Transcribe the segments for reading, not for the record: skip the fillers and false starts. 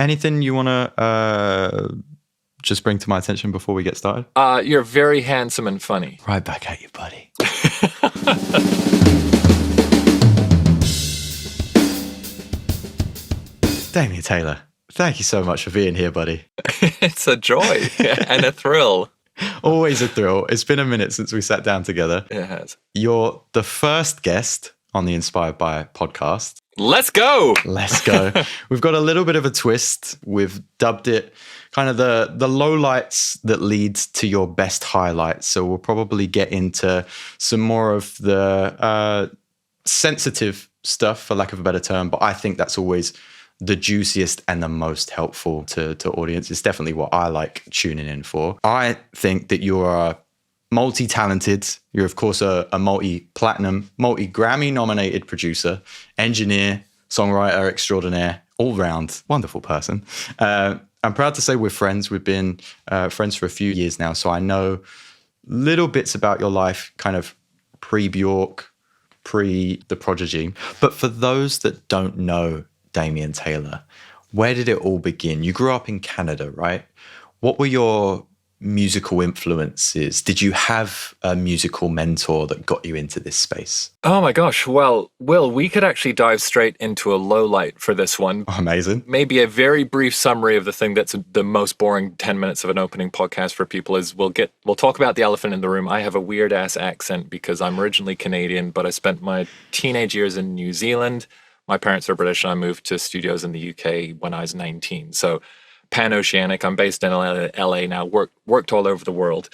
anything you want to just bring to my attention before we get started? You're very handsome and funny. Right back at you, buddy. Damian Taylor, thank you so much for being here, buddy. It's a joy and a thrill. Always a thrill. It's been a minute since we sat down together. It has. You're the first guest on the Inspired by podcast. Let's go. Let's go. We've got a little bit of a twist. We've dubbed it kind of the lowlights that lead to your best highlights. So we'll probably get into some more of the sensitive stuff, for lack of a better term. But I think that's always the juiciest and the most helpful to audience. It's definitely what I like tuning in for. I think that you are multi-talented. You're, of course, a multi-platinum, multi-Grammy-nominated producer, engineer, songwriter extraordinaire, all-round wonderful person. I'm proud to say we're friends. We've been friends for a few years now, so I know little bits about your life, kind of pre-Björk, pre-The Prodigy. But for those that don't know Damian Taylor, where did it all begin? You grew up in Canada, right? What were your musical influences? Did you have a musical mentor that got you into this space? Oh my gosh. Well, Will, we could actually dive straight into a low light for this one. Amazing. Maybe a very brief summary of the thing that's the most boring 10 minutes of an opening podcast for people is we'll talk about the elephant in the room. I have a weird ass accent because I'm originally Canadian, but I spent my teenage years in New Zealand. My parents are British and I moved to studios in the UK when I was 19. So pan-oceanic. I'm based in LA now, worked all over the world.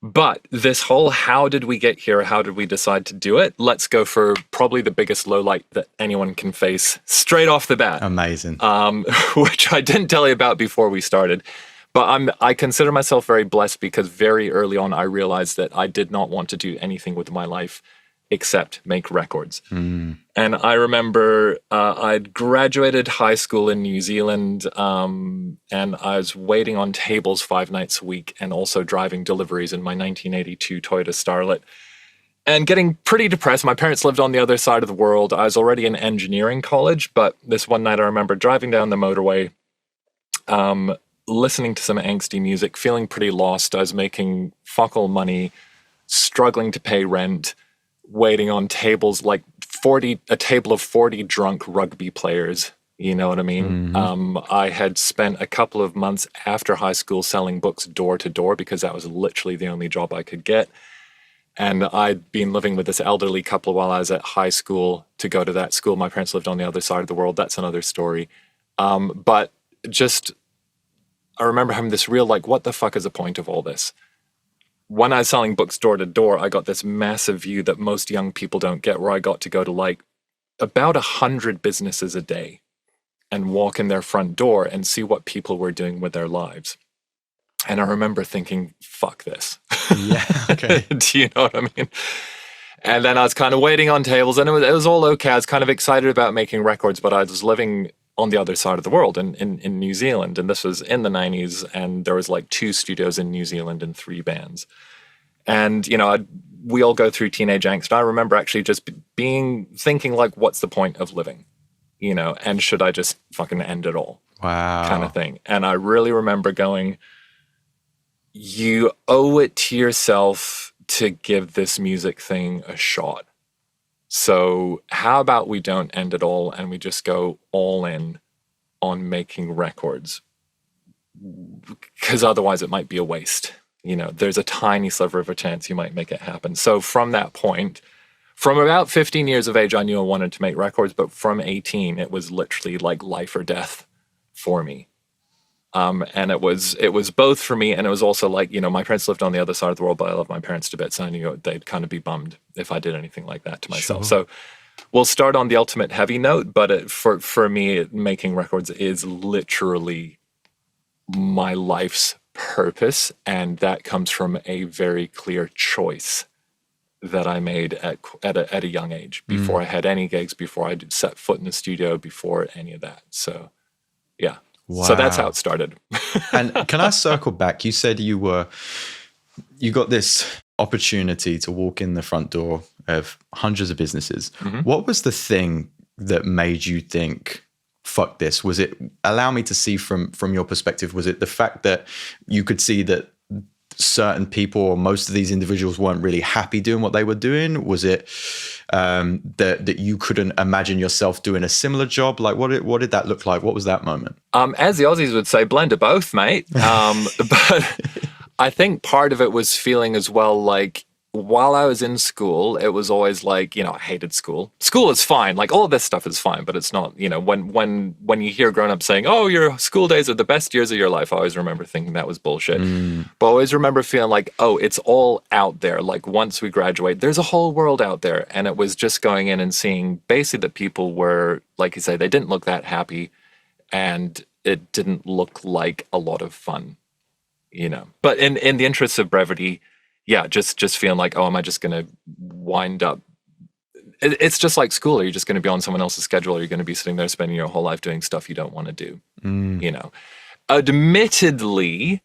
But this whole how did we get here? How did we decide to do it? Let's go for probably the biggest lowlight that anyone can face straight off the bat. Amazing. Which I didn't tell you about before we started. But I consider myself very blessed because very early on I realized that I did not want to do anything with my life except make records. And I remember I'd graduated high school in New Zealand and I was waiting on tables 5 nights a week and also driving deliveries in my 1982 Toyota Starlet and getting pretty depressed. My parents lived on the other side of the world. I was already in engineering college, but this one night I remember driving down the motorway, listening to some angsty music, feeling pretty lost. I was making fuck all money, struggling to pay rent, waiting on tables like a table of 40 drunk rugby players. You know what I mean? Mm-hmm. I had spent a couple of months after high school selling books door to door because that was literally the only job I could get. And I'd been living with this elderly couple while I was at high school to go to that school. My parents lived on the other side of the world. That's another story. But just, I remember having this real, like, what the fuck is the point of all this? When I was selling books door to door, I got this massive view that most young people don't get, where I got to go to like about 100 businesses a day and walk in their front door and see what people were doing with their lives. And I remember thinking, fuck this. Yeah, okay. Do you know what I mean? And then I was kind of waiting on tables and it was all okay. I was kind of excited about making records, but I was living on the other side of the world in New Zealand. And this was in the 90s. And there was like 2 studios in New Zealand and 3 bands. And, you know, we all go through teenage angst. I remember actually just thinking like, what's the point of living? You know, and should I just fucking end it all? Wow. Kind of thing. And I really remember going, you owe it to yourself to give this music thing a shot. So how about we don't end it all and we just go all in on making records? Because otherwise it might be a waste. You know, there's a tiny sliver of a chance you might make it happen. So from that point, from about 15 years of age, I knew I wanted to make records, but from 18, it was literally like life or death for me. And it was both for me, and it was also like, you know, my parents lived on the other side of the world, but I love my parents to bits, so I knew they'd kind of be bummed if I did anything like that to myself. Sure. So we'll start on the ultimate heavy note, but for me, making records is literally my life's purpose, and that comes from a very clear choice that I made at a young age, before I had any gigs, before I set foot in the studio, before any of that. So, yeah. Wow. So that's how it started. And can I circle back? You said you got this opportunity to walk in the front door of hundreds of businesses. Mm-hmm. What was the thing that made you think, fuck this? Was it, allow me to see from your perspective, was it the fact that you could see that certain people or most of these individuals weren't really happy doing what they were doing? Was it that you couldn't imagine yourself doing a similar job? Like what did that look like? What was that moment? As the Aussies would say, blend of both, mate. But I think part of it was feeling as well like, while I was in school, it was always like, you know, I hated school. School is fine. Like, all of this stuff is fine, but it's not, you know, when you hear grown-ups saying, oh, your school days are the best years of your life, I always remember thinking that was bullshit. But I always remember feeling like, oh, it's all out there. Like, once we graduate, there's a whole world out there. And it was just going in and seeing basically that people were, like you say, they didn't look that happy, and it didn't look like a lot of fun, you know. But in the interest of brevity, yeah, just feeling like, oh, am I just going to wind up? It's just like school. Are you just going to be on someone else's schedule? Or are you going to be sitting there spending your whole life doing stuff you don't want to do? You know, admittedly,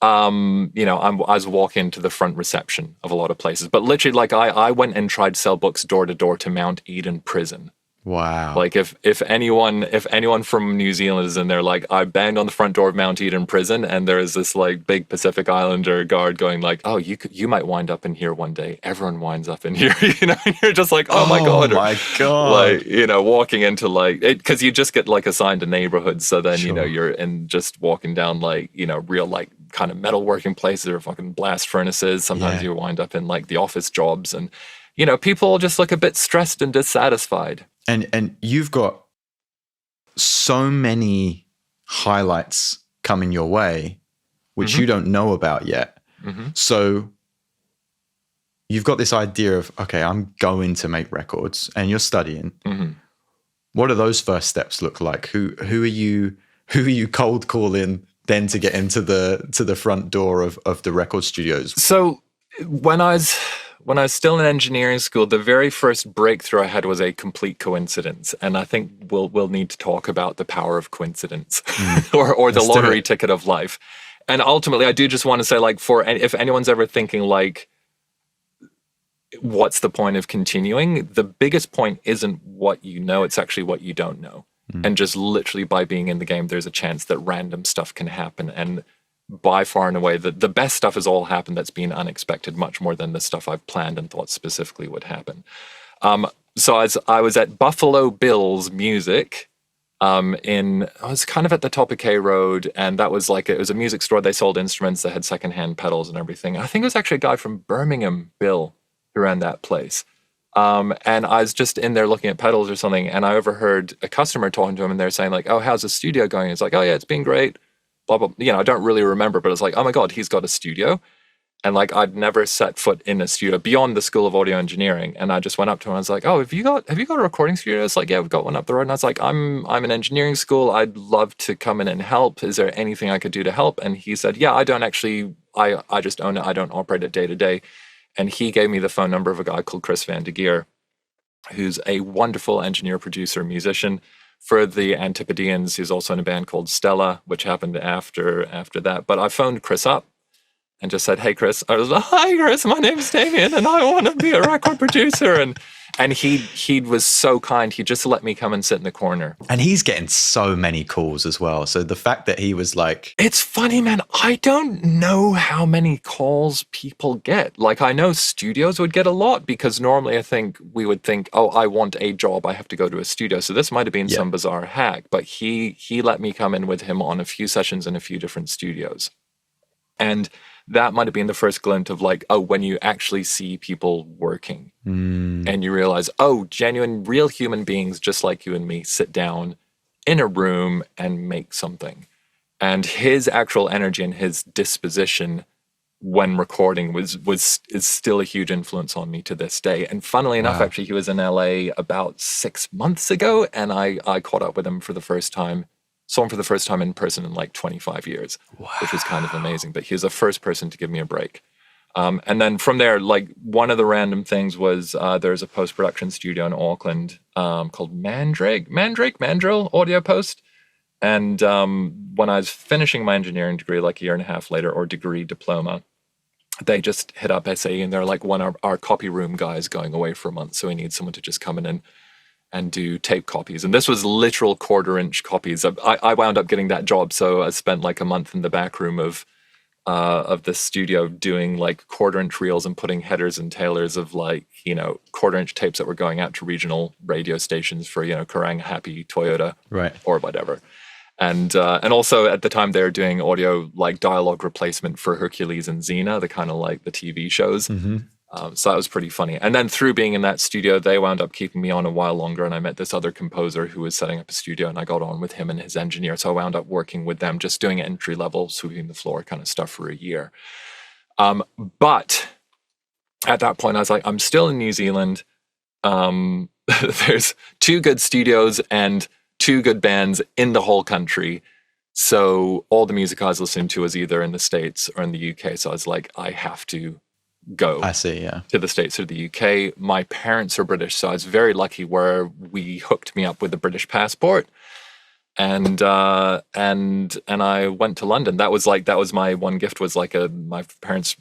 you know, I was walking to the front reception of a lot of places, but literally, like, I went and tried to sell books door to door to Mount Eden Prison. Wow. Like, if anyone from New Zealand is in there, like, I banged on the front door of Mount Eden Prison, and there is this like big Pacific Islander guard going like, oh, you might wind up in here one day. Everyone winds up in here, you know. And you're just like, oh my god, my god. Like, you know, walking into like, because you just get like assigned a neighborhood, so then you know you're in just walking down like, you know, real like kind of metalworking places or fucking blast furnaces. Sometimes you wind up in like the office jobs, and you know, people just look a bit stressed and dissatisfied. And you've got so many highlights coming your way, which you don't know about yet. So you've got this idea of, okay, I'm going to make records, and you're studying. What do those first steps look like? Who are you cold calling then to get into the front door of the record studios? So when I was still in engineering school, the very first breakthrough I had was a complete coincidence. And I think we'll need to talk about the power of coincidence or the lottery ticket of life. And ultimately, I do just want to say, like, if anyone's ever thinking, like, what's the point of continuing? The biggest point isn't what you know, it's actually what you don't know. And just literally by being in the game, there's a chance that random stuff can happen. And by far and away, the best stuff has all happened that's been unexpected, much more than the stuff I've planned and thought specifically would happen. So as I was at Buffalo Bill's Music, I was kind of at the top of K Road, and that was like, it was a music store. They sold instruments, they had secondhand pedals and everything. I think it was actually a guy from Birmingham, Bill, who ran that place. And I was just in there looking at pedals or something, and I overheard a customer talking to him, and they're saying like, oh, how's the studio going? It's like, oh yeah, it's been great. Blah, blah. You know, I don't really remember, but it's like, oh my God, he's got a studio. And like, I'd never set foot in a studio beyond the School of Audio Engineering. And I just went up to him and I was like, oh, have you got a recording studio? It's like, yeah, we've got one up the road. And I was like, I'm an engineering school. I'd love to come in and help. Is there anything I could do to help? And he said, yeah, I don't actually, I just own it. I don't operate it day to day. And he gave me the phone number of a guy called Chris Van de Geer, who's a wonderful engineer, producer, musician. For the Antipodeans, he's also in a band called Stella, which happened after that. But I phoned Chris up and just said, hey, Chris. I was like, hi, Chris, my name's Damian, and I want to be a record producer. And he was so kind. He just let me come and sit in the corner. And he's getting so many calls as well. So the fact that he was like... It's funny, man. I don't know how many calls people get. Like, I know studios would get a lot, because normally I think we would think, oh, I want a job, I have to go to a studio. So this might have been some bizarre hack. But he let me come in with him on a few sessions in a few different studios. And that might have been the first glint of like, oh, when you actually see people working and you realize, oh, genuine, real human beings just like you and me sit down in a room and make something. And his actual energy and his disposition when recording is still a huge influence on me to this day. And funnily enough, actually, he was in LA about 6 months ago, and I caught up with him for the first time. Saw him for the first time in person in like 25 years, which was kind of amazing. But he was the first person to give me a break. And then from there, like, one of the random things was there's a post-production studio in Auckland called Mandrill Audio Post. And when I was finishing my engineering degree, like a year and a half later, or degree diploma, they just hit up SAE and they're like, one of our copy room guys going away for a month. So we need someone to just come in and and do tape copies. And this was literal 1/4-inch copies. I wound up getting that job, so I spent like a month in the back room of the studio doing like 1/4-inch reels and putting headers and tailors of like, 1/4-inch tapes that were going out to regional radio stations for, Kerrang, Happy, Toyota, right, or whatever. And also at the time they were doing audio like dialogue replacement for Hercules and Xena, the kind of like the TV shows. Mm-hmm. So that was pretty funny. And then through being in that studio, they wound up keeping me on a while longer. And I met this other composer who was setting up a studio, and I got on with him and his engineer. So I wound up working with them, just doing entry level, sweeping the floor kind of stuff for a year. But at that point, I was like, I'm still in New Zealand. There's 2 good studios and 2 good bands in the whole country. So all the music I was listening to was either in the States or in the UK. So I was like, I have to go to the States or the UK. My parents are British, so I was very lucky where we hooked me up with a British passport. And I went to London. That was my one gift, was like my parents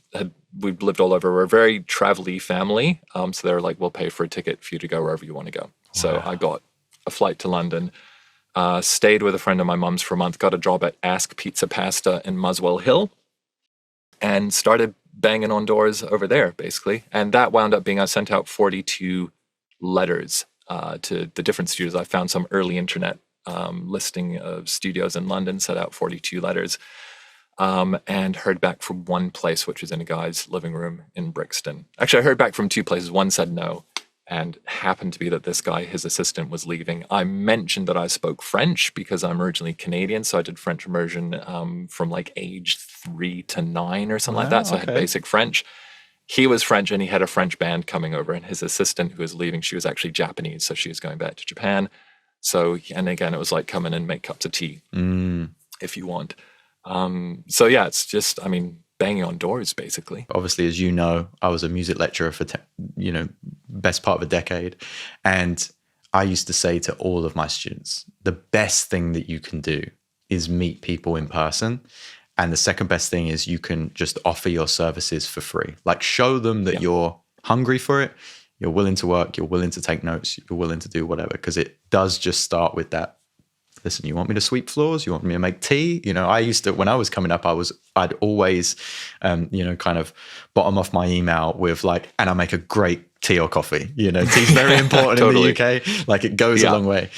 we'd lived all over. We're a very travel-y family. So they were like, we'll pay for a ticket for you to go wherever you want to go. Wow. So I got a flight to London, stayed with a friend of my mum's for a month, got a job at Ask Pizza Pasta in Muswell Hill, and started banging on doors over there, basically. And that wound up being, I sent out 42 letters to the different studios. I found some early internet listing of studios in London, set out 42 letters, and heard back from one place, which was in a guy's living room in Brixton. Actually, I heard back from 2 places. One said no, and happened to be that this guy, his assistant, was leaving. I mentioned that I spoke French because I'm originally Canadian, so I did French immersion from like age 3 to 9 or something like that. So I had basic French. He was French, and he had a French band coming over, and his assistant, who was leaving, she was actually Japanese, so she was going back to Japan. So, and again, it was like, come in and make cups of tea if you want. So yeah, it's just, banging on doors, basically. Obviously, as you know, I was a music lecturer for, best part of a decade. And I used to say to all of my students, the best thing that you can do is meet people in person. And the second best thing is you can just offer your services for free. Like, show them that you're hungry for it, you're willing to work, you're willing to take notes, you're willing to do whatever. Because it does just start with that. Listen, you want me to sweep floors? You want me to make tea? I used to, when I was coming up, I'd always, kind of bottom off my email with like, and I make a great tea or coffee. Tea's very important totally. In the UK. Like, it goes a long way.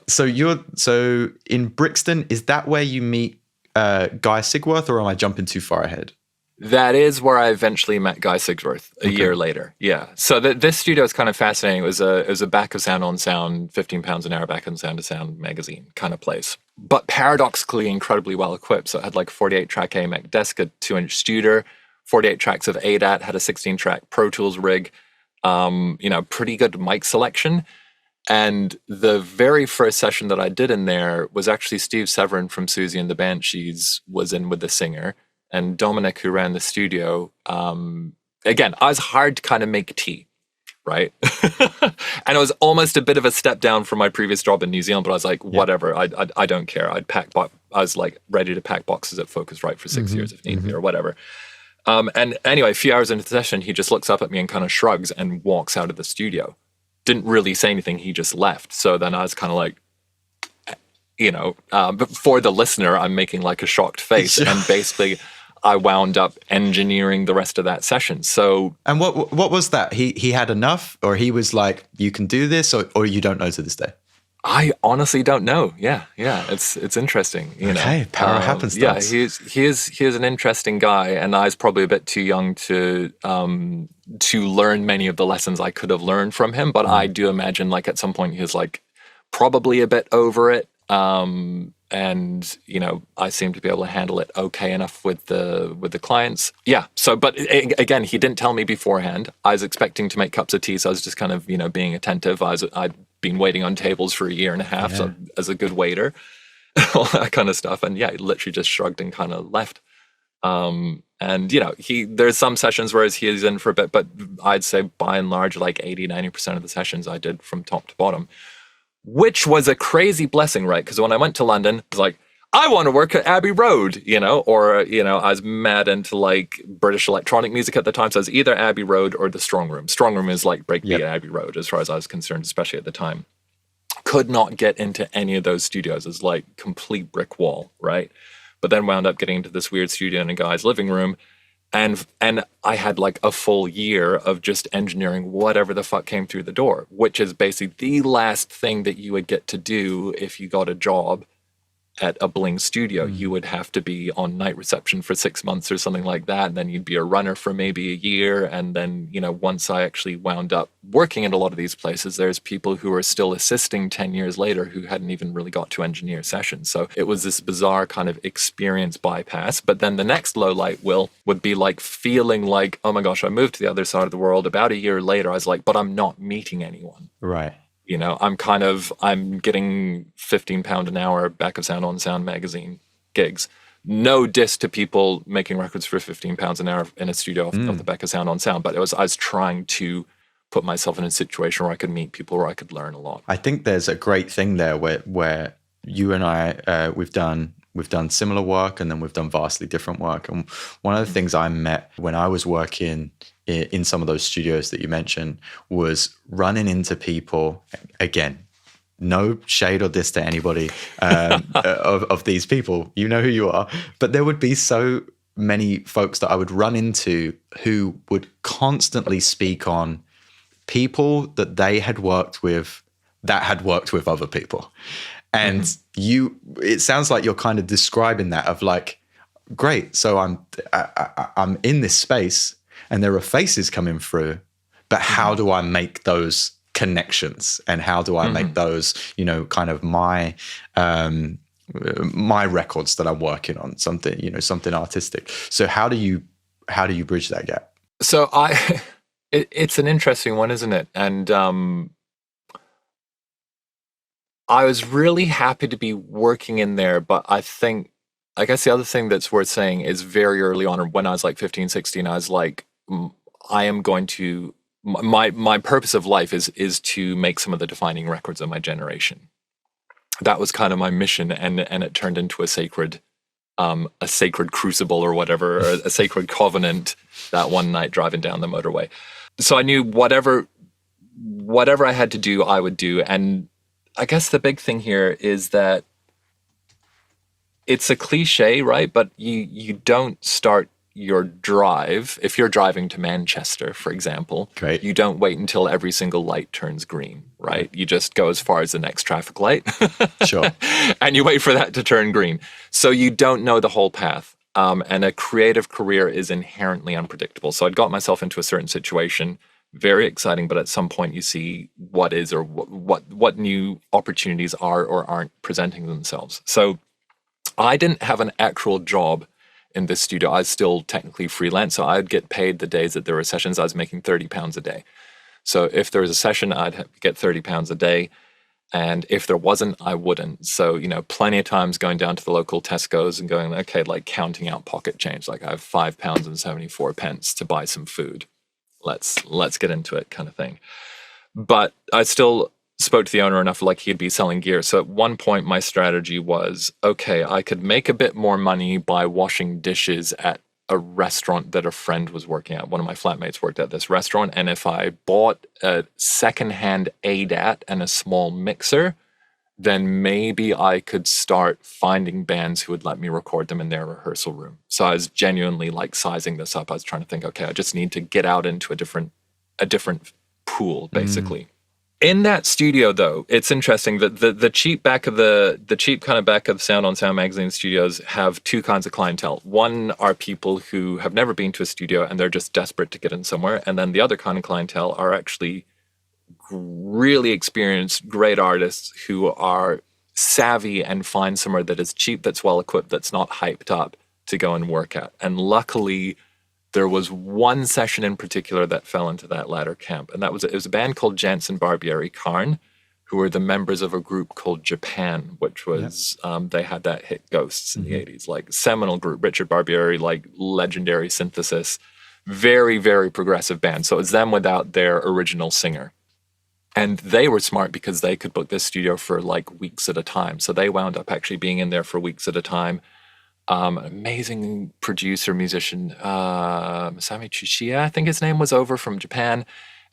So in Brixton, is that where you meet Guy Sigworth, or am I jumping too far ahead? That is where I eventually met Guy Sigsworth a year later. Yeah. So this studio is kind of fascinating. It was a back of sound on sound, 15 pounds an hour back on sound to sound magazine kind of place. But paradoxically incredibly well equipped. So it had like a 48-track AMEC desk, a 2-inch Studer, 48 tracks of ADAT, had a 16-track Pro Tools rig, pretty good mic selection. And the very first session that I did in there was actually Steve Severin from Susie and the Banshees was in with the singer. And Dominic, who ran the studio, again, I was hired to kind of make tea, right? And it was almost a bit of a step down from my previous job in New Zealand, but I was like, whatever, I don't care. I was like ready to pack boxes at Focusrite for 6 years if need be or whatever. And anyway, a few hours into the session, he just looks up at me and kind of shrugs and walks out of the studio. Didn't really say anything, he just left. So then I was kind of like, but for the listener, I'm making like a shocked face. And basically, I wound up engineering the rest of that session. So, and what was that? He had enough, or he was like, you can do this, or you don't know to this day? I honestly don't know. Yeah, it's interesting. Power happens. Yeah, he is an interesting guy, and I was probably a bit too young to learn many of the lessons I could have learned from him. But I do imagine, like, at some point he was like probably a bit over it. And I seem to be able to handle it okay enough with the clients. Yeah. So, but again, he didn't tell me beforehand. I was expecting to make cups of tea, so I was just kind of being attentive. I'd been waiting on tables for a year and a half, so as a good waiter, all that kind of stuff. And yeah, he literally just shrugged and kind of left. And there's some sessions where he's in for a bit, but I'd say by and large, like 80-90% of the sessions I did from top to bottom. Which was a crazy blessing, right? Because when I went to London, I was like, I want to work at Abbey Road, or, I was mad into like British electronic music at the time. So it was either Abbey Road or the Strong Room. Strong Room is like breakbeat at Abbey Road, as far as I was concerned, especially at the time. Could not get into any of those studios. It was like complete brick wall, right? But then wound up getting into this weird studio in a guy's living room. And I had like a full year of just engineering whatever the fuck came through the door, which is basically the last thing that you would get to do if you got a job at a bling studio. You would have to be on night reception for 6 months or something like that, and then you'd be a runner for maybe a year. And then, once I actually wound up working at a lot of these places, there's people who are still assisting 10 years later who hadn't even really got to engineer sessions. So it was this bizarre kind of experience bypass. But then the next low light would be like feeling like, oh my gosh, I moved to the other side of the world. About a year later, I was like, but I'm not meeting anyone. Right. I'm getting £15 an hour Back of Sound on Sound magazine gigs. No diss to people making records for £15 an hour in a studio of the Back of Sound on Sound, but I was trying to put myself in a situation where I could meet people, where I could learn a lot. I think there's a great thing there where you and I we've done similar work, and then we've done vastly different work. And one of the things I met when I was working in some of those studios that you mentioned was running into people, again, no shade or diss to anybody of these people. You know who you are. But there would be so many folks that I would run into who would constantly speak on people that they had worked with that had worked with other people. And it sounds like you're kind of describing that of like, great, so I'm in this space and there are faces coming through, but how do I make those connections, and how do I make those, kind of my records that I'm working on, something artistic. So how do you bridge that gap? So it's an interesting one, isn't it? And I was really happy to be working in there, but I guess the other thing that's worth saying is very early on, when I was like 15, 16, I was like, I am going to, my purpose of life is to make some of the defining records of my generation. That was kind of my mission, and it turned into a sacred crucible or whatever, or a sacred covenant that one night driving down the motorway. So I knew whatever I had to do, I would do. And I guess the big thing here is that it's a cliche, right? But you don't start your drive, if you're driving to Manchester, for example, Great. You don't wait until every single light turns green, right? You just go as far as the next traffic light. Sure. And you wait for that to turn green. So you don't know the whole path. And a creative career is inherently unpredictable. So I'd got myself into a certain situation, very exciting, but at some point you see what is, or what new opportunities are or aren't presenting themselves. So I didn't have an actual job in this studio. I was still technically freelance, so I'd get paid the days that there were sessions. I was making £30 a day. So if there was a session, I'd get £30 a day. And if there wasn't, I wouldn't. So, plenty of times going down to the local Tesco's and going, okay, like counting out pocket change. Like I have £5.74 to buy some food. Let's get into it, kind of thing. But I still spoke to the owner enough like he'd be selling gear. So at one point my strategy was, okay, I could make a bit more money by washing dishes at a restaurant that a friend was working at. One of my flatmates worked at this restaurant. And if I bought a secondhand ADAT and a small mixer, then maybe I could start finding bands who would let me record them in their rehearsal room. So I was genuinely like sizing this up. I was trying to think, okay, I just need to get out into a different pool, basically. In that studio, though, it's interesting that the cheap kind of back of Sound on Sound magazine studios have two kinds of clientele. One are people who have never been to a studio and they're just desperate to get in somewhere. And then the other kind of clientele are actually really experienced, great artists who are savvy and find somewhere that is cheap, that's well equipped, that's not hyped up to go and work at. And luckily, there was one session in particular that fell into that latter camp, and it was a band called Jansen Barbieri Karn, who were the members of a group called Japan, which was they had that hit Ghosts in the 80s, like seminal group. Richard Barbieri, like legendary synthesis, very, very progressive band. So it was them without their original singer. And they were smart because they could book this studio for like weeks at a time. So they wound up actually being in there for weeks at a time. An amazing producer, musician, Masami Chishiya, I think his name was, over from Japan.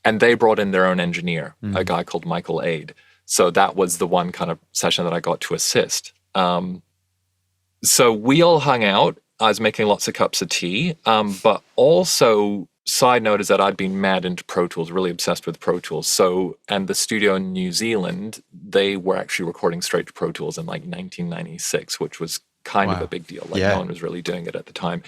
And they brought in their own engineer, a guy called Michael Aid. So that was the one kind of session that I got to assist. So we all hung out. I was making lots of cups of tea. But also, side note is that I'd been mad into Pro Tools, really obsessed with Pro Tools. So, and the studio in New Zealand, they were actually recording straight to Pro Tools in like 1996, which was kind of a big deal. Like no one was really doing it at the time.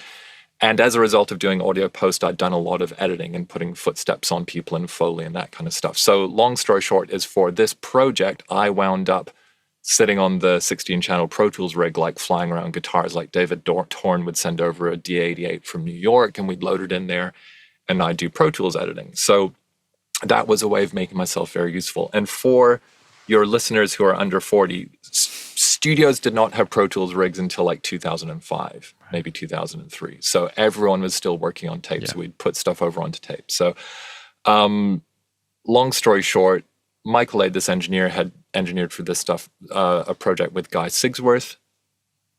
And as a result of doing audio post, I'd done a lot of editing and putting footsteps on people and Foley and that kind of stuff. So long story short is, for this project, I wound up sitting on the 16-channel Pro Tools rig, like flying around guitars. Like David Torn would send over a D88 from New York and we'd load it in there and I'd do Pro Tools editing. So that was a way of making myself very useful. And for your listeners who are under 40, studios did not have Pro Tools rigs until like 2005, maybe 2003. So everyone was still working on tape. So we'd put stuff over onto tape. So long story short, Michael Aid, this engineer, had engineered for this stuff a project with Guy Sigsworth,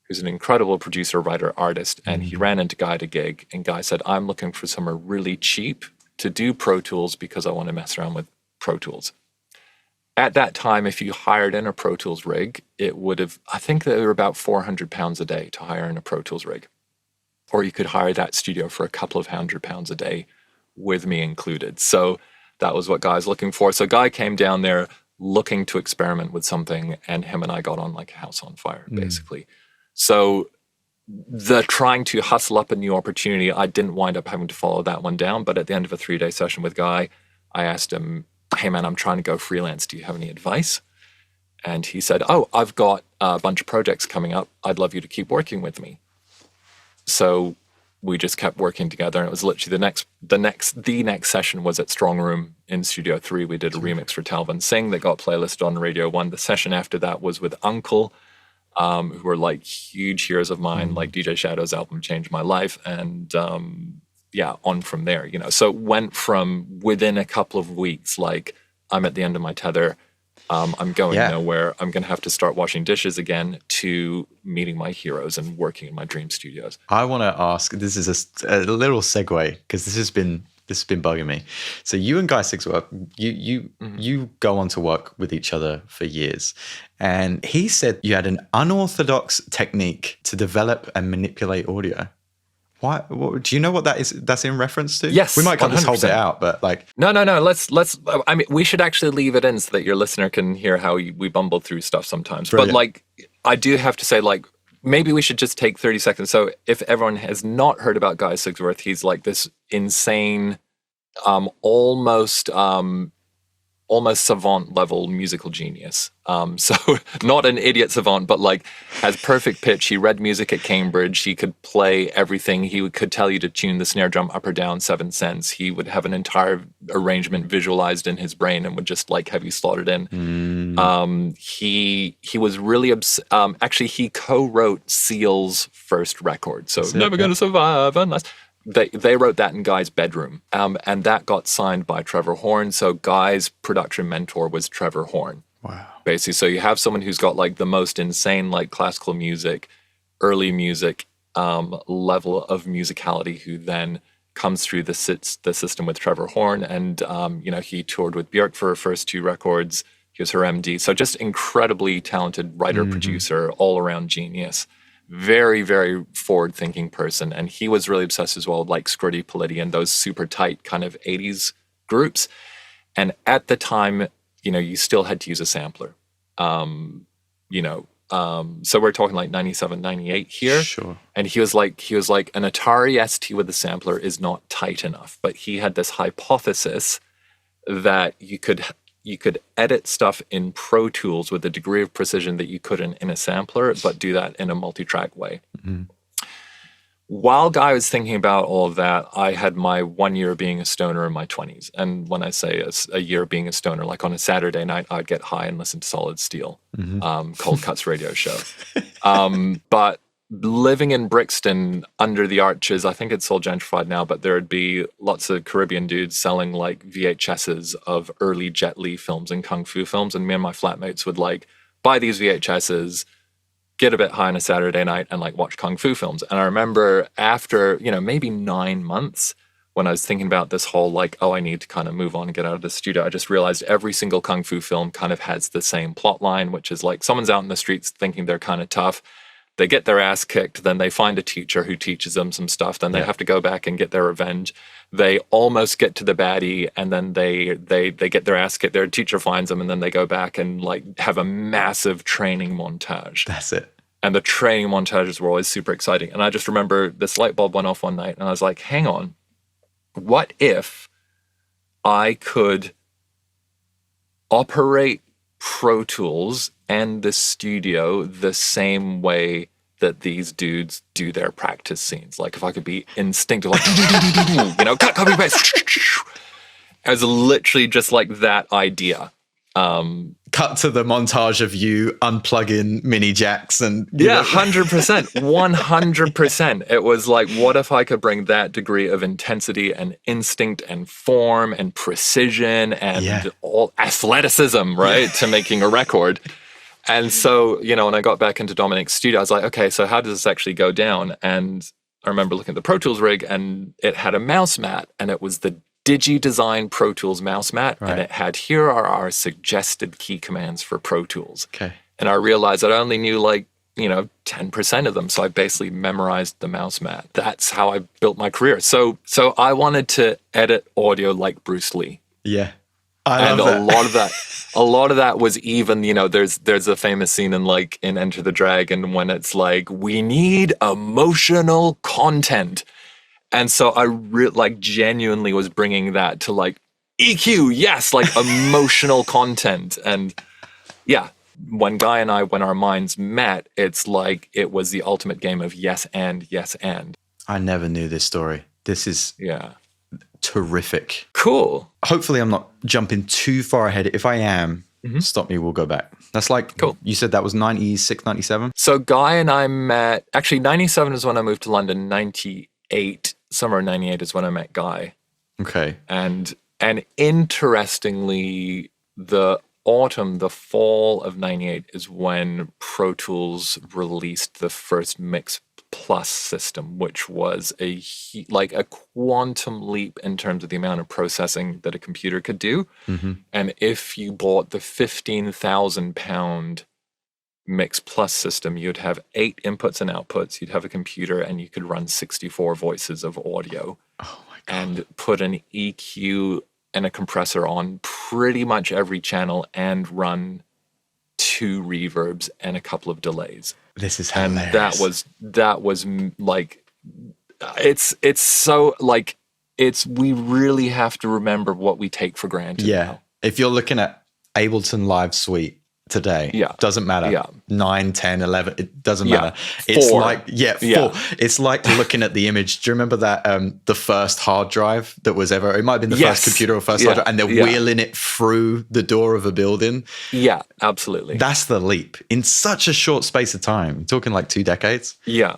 who's an incredible producer, writer, artist. And he ran into Guy at a gig, and Guy said, I'm looking for somewhere really cheap to do Pro Tools because I want to mess around with Pro Tools. At that time, if you hired in a Pro Tools rig, it would have, I think they were about £400 a day to hire in a Pro Tools rig. Or you could hire that studio for a couple of £100 a day with me included. So that was what Guy's looking for. So Guy came down there looking to experiment with something, and him and I got on like a house on fire, basically. So the trying to hustle up a new opportunity, I didn't wind up having to follow that one down. But at the end of a 3-day session with Guy, I asked him, hey man, I'm trying to go freelance. Do you have any advice? And he said, oh, I've got a bunch of projects coming up. I'd love you to keep working with me. So we just kept working together. And it was literally the next session was at Strong Room in Studio 3. We did a remix for Talvin Singh that got playlisted on Radio 1. The session after that was with Uncle, who were like huge heroes of mine. Like DJ Shadow's album changed my life. And on from there, you know. So it went from within a couple of weeks, like, I'm at the end of my tether, I'm going nowhere, I'm going to have to start washing dishes again, to meeting my heroes and working in my dream studios. I want to ask, this is a little segue, because this has been bugging me. So you and Guy Sigsworth, you go on to work with each other for years. And he said you had an unorthodox technique to develop and manipulate audio. Why? Do you know what that is? That's in reference to? Yes, we might cut 100%. this whole bit out, but like, no. Let's. I mean, we should actually leave it in so that your listener can hear how we bumble through stuff sometimes. Brilliant. But like, I do have to say, like, maybe we should just take 30 seconds. So if everyone has not heard about Guy Sigsworth, he's like this insane, almost savant level musical genius. So not an idiot savant, but like has perfect pitch. He read music at Cambridge. He could play everything. He could tell you to tune the snare drum up or down 7 cents. He would have an entire arrangement visualized in his brain and would just like have you slotted in. He was really actually he co-wrote Seal's first record. So Never Gonna Survive Unless. They wrote that in Guy's bedroom, and that got signed by Trevor Horn. So Guy's production mentor was Trevor Horn. Wow. Basically, so you have someone who's got like the most insane like classical music, early music level of musicality, who then comes through the system with Trevor Horn, and he toured with Björk for her first 2 records. He was her MD. So just incredibly talented writer, producer, all around genius. Very, very forward-thinking person. And he was really obsessed as well with like Scritti Politti and those super tight kind of 80s groups. And at the time, you still had to use a sampler. So we're talking like 97, 98 here. Sure. And he was like, an Atari ST with a sampler is not tight enough. But he had this hypothesis that you could edit stuff in Pro Tools with a degree of precision that you couldn't in a sampler, but do that in a multi-track way. While Guy was thinking about all of that, I had my 1 year being a stoner in my 20s. And when I say a year being a stoner, like on a Saturday night, I'd get high and listen to Solid Steel, Cold Cuts radio show. But living in Brixton under the arches, I think it's all gentrified now, but there would be lots of Caribbean dudes selling like VHSs of early Jet Li films and Kung Fu films. And me and my flatmates would like buy these VHSs, get a bit high on a Saturday night and like watch Kung Fu films. And I remember after, maybe 9 months, when I was thinking about this whole like, oh, I need to kind of move on and get out of the studio, I just realized every single Kung Fu film kind of has the same plot line, which is like someone's out in the streets thinking they're kind of tough. They get their ass kicked, then they find a teacher who teaches them some stuff, then they have to go back and get their revenge. They almost get to the baddie, and then they get their ass kicked. Their teacher finds them, and then they go back and like have a massive training montage. That's it. And the training montages were always super exciting. And I just remember this light bulb went off one night, and I was like, hang on. What if I could operate Pro Tools and the studio the same way that these dudes do their practice scenes? Like if I could be instinctive, like, cut, copy, paste. It was literally just like that idea. Cut to the montage of you unplugging mini jacks and 100%, 100%. It was like, what if I could bring that degree of intensity and instinct and form and precision and all athleticism, right, to making a record. And so, when I got back into Dominic's studio, I was like, okay, so how does this actually go down? And I remember looking at the Pro Tools rig, and it had a mouse mat, and it was the Digi-Design Pro Tools mouse mat, and it had, here are our suggested key commands for Pro Tools. Okay. And I realized that I only knew 10% of them, so I basically memorized the mouse mat. That's how I built my career. So I wanted to edit audio like Bruce Lee. Yeah. And a lot of that was even, there's a famous scene in Enter the Dragon when it's like, we need emotional content. And so I genuinely was bringing that to like EQ, yes, like emotional content. And yeah, when Guy and I, when our minds met, it's like it was the ultimate game of yes and, yes and. I never knew this story. This is terrific. Cool. Hopefully I'm not jumping too far ahead. If I am, stop me, we'll go back. That's like, cool. You said that was 96, 97? So Guy and I met, actually 97 is when I moved to London, 98. Summer of 98 is when I met Guy. Okay. And interestingly, the fall of 98 is when Pro Tools released the first Mix Plus system, which was a quantum leap in terms of the amount of processing that a computer could do. Mm-hmm. And if you bought the £15,000 Mix Plus system, you'd have 8 inputs and outputs, you'd have a computer, and you could run 64 voices of audio. Oh my God. And put an EQ and a compressor on pretty much every channel and run 2 reverbs and a couple of delays. This is hilarious. And that was like, it's so like, we really have to remember what we take for granted now. If you're looking at Ableton Live Suite today, doesn't matter. 9, 10, 11, it doesn't matter. It's 4. like 4. It's like looking at the image. Do you remember that the first hard drive that was ever, it might have been the first computer or first hard drive, and they're wheeling it through the door of a building? Yeah, absolutely. That's the leap in such a short space of time. We're talking like 2 decades. Yeah.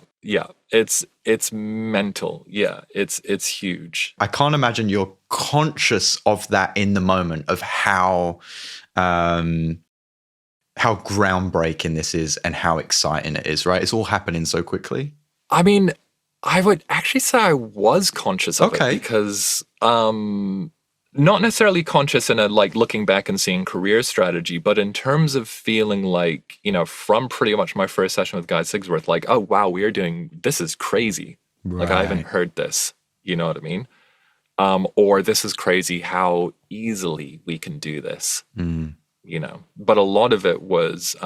It's mental. Yeah, it's huge. I can't imagine you're conscious of that in the moment, of how groundbreaking this is and how exciting it is, right? It's all happening so quickly. I mean, I would actually say I was conscious of it because not necessarily conscious in a like looking back and seeing career strategy, but in terms of feeling like, from pretty much my first session with Guy Sigsworth, like, oh, wow, this is crazy. Right. Like, I haven't heard this. You know what I mean? Or this is crazy how easily we can do this. But a lot of it was,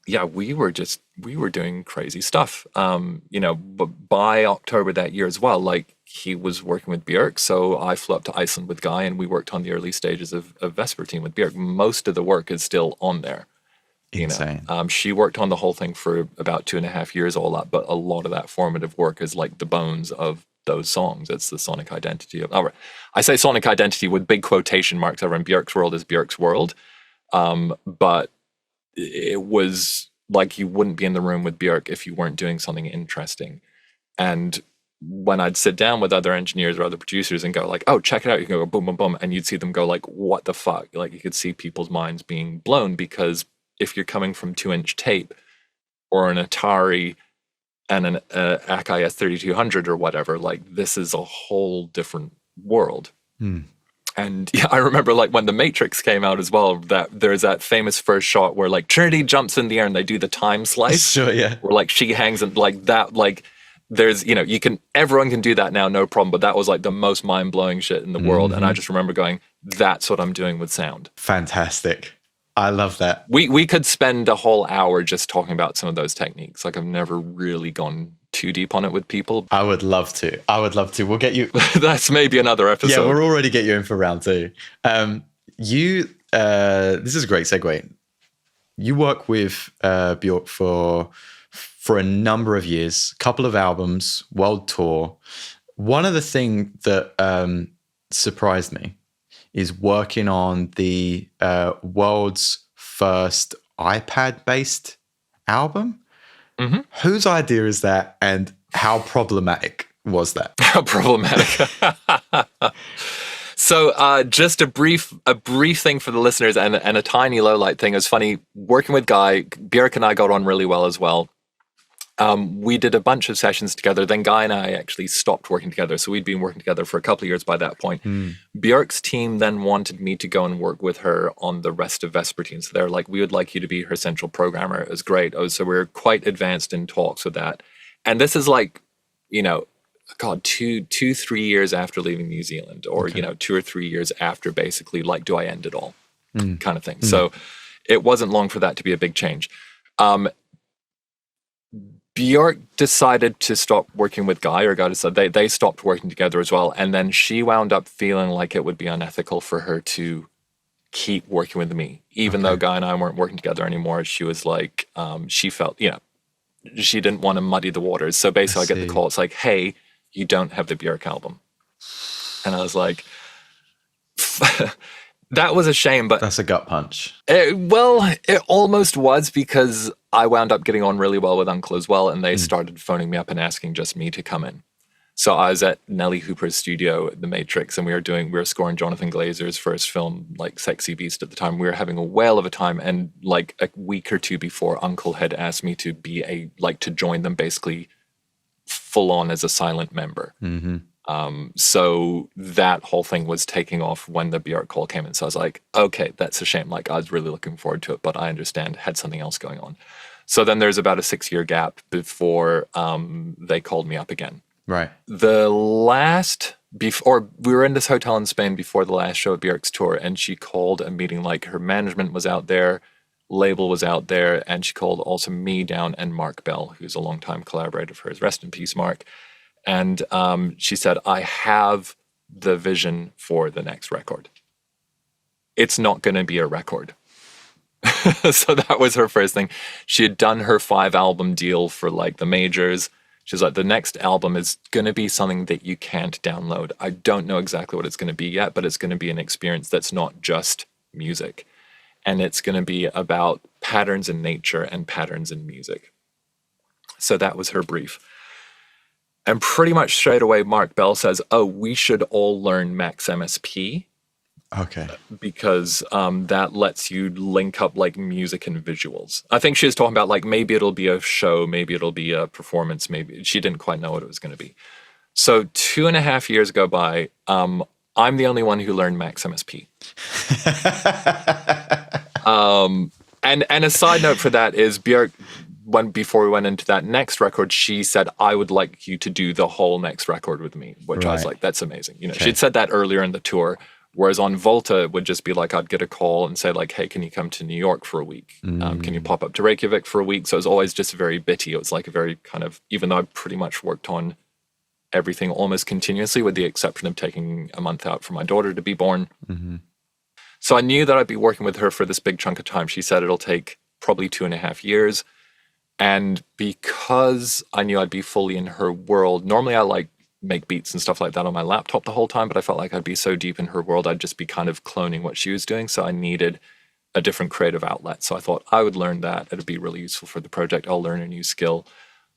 we were doing crazy stuff. But by October that year as well, like he was working with Björk. So I flew up to Iceland with Guy and we worked on the early stages of Vespertine with Björk. Most of the work is still on there. Insane. She worked on the whole thing for about 2.5 years all up, but a lot of that formative work is like the bones of those songs. It's the sonic identity of, I say sonic identity with big quotation marks over in Björk's world is Björk's world. But it was like you wouldn't be in the room with Björk if you weren't doing something interesting. And when I'd sit down with other engineers or other producers and go like, oh, check it out, you can go boom, boom, boom. And you'd see them go like, what the fuck? Like you could see people's minds being blown, because if you're coming from 2-inch tape or an Atari and an Akai S3200 or whatever, like this is a whole different world. And yeah, I remember like when The Matrix came out as well, that there's that famous first shot where like Trinity jumps in the air and they do the time slice. Sure, yeah. Where like she hangs and like that, like there's, you know, everyone can do that now, no problem. But that was like the most mind-blowing shit in the world. And I just remember going, that's what I'm doing with sound. Fantastic. I love that. We could spend a whole hour just talking about some of those techniques. Like I've never really gone too deep on it with people. I would love to. We'll get you. That's maybe another episode. Yeah, we'll already get you in for round 2. This is a great segue. You work with Björk for a number of years, couple of albums, world tour. One of the things that surprised me is working on the world's first iPad-based album. Whose idea is that, and how problematic was that? How problematic. So just a brief thing for the listeners and a tiny lowlight thing. It was funny, working with Guy, Björk and I got on really well as well. We did a bunch of sessions together. Then Guy and I actually stopped working together. So we'd been working together for a couple of years by that point. Björk's team then wanted me to go and work with her on the rest of Vespertine. So they're like, we would like you to be her central programmer. It was great. So we're quite advanced in talks with that. And this is like, you know, God, 2-3 years after leaving New Zealand, or, you know, 2 or 3 years after basically like, do I end it all kind of thing. So it wasn't long for that to be a big change. Björk decided to stop working with Guy, or Guy decided they stopped working together as well. And then she wound up feeling like it would be unethical for her to keep working with me. Even though Guy and I weren't working together anymore, she was like, she felt, you know, she didn't want to muddy the waters. So basically I get the call. It's like, hey, you don't have the Björk album. And I was like, that was a shame, but that's a gut punch. It almost was, because I wound up getting on really well with Uncle as well, and they started phoning me up and asking just me to come in. So I was at Nellie Hooper's studio at The Matrix, and we were scoring Jonathan Glazer's first film, like Sexy Beast at the time. We were having a whale of a time, and like a week or two before, Uncle had asked me to be to join them basically full on as a silent member. So that whole thing was taking off when the Björk call came in. So I was like, okay, that's a shame. Like I was really looking forward to it, but I understand, had something else going on. So then there's about a 6-year gap before they called me up again. Right. Before we were in this hotel in Spain before the last show of Björk's tour, and she called a meeting. Like her management was out there, label was out there, and she called also me down and Mark Bell, who's a longtime collaborator of hers. Rest in peace, Mark. And she said, I have the vision for the next record. It's not going to be a record. So that was her first thing. She had done her 5-album deal for like the majors. She's like, the next album is going to be something that you can't download. I don't know exactly what it's going to be yet, but it's going to be an experience that's not just music. And it's going to be about patterns in nature and patterns in music. So that was her brief. And pretty much straight away, Mark Bell says, oh, we should all learn Max MSP. Okay. Because that lets you link up like music and visuals. I think she was talking about like maybe it'll be a show, maybe it'll be a performance, maybe she didn't quite know what it was going to be. So 2.5 years go by. I'm the only one who learned Max MSP. And a side note for that is Björk, before we went into that next record, she said, I would like you to do the whole next record with me, which I was like, that's amazing. You know, she'd said that earlier in the tour. Whereas on Volta, it would just be like, I'd get a call and say like, hey, can you come to New York for a week? Can you pop up to Reykjavik for a week? So it was always just very bitty. It was like a very kind of, even though I pretty much worked on everything almost continuously with the exception of taking a month out for my daughter to be born. So I knew that I'd be working with her for this big chunk of time. She said it'll take probably 2.5 years. And because I knew I'd be fully in her world, normally I like make beats and stuff like that on my laptop the whole time, but I felt like I'd be so deep in her world, I'd just be kind of cloning what she was doing. So I needed a different creative outlet. So I thought I would learn that. It'd be really useful for the project. I'll learn a new skill.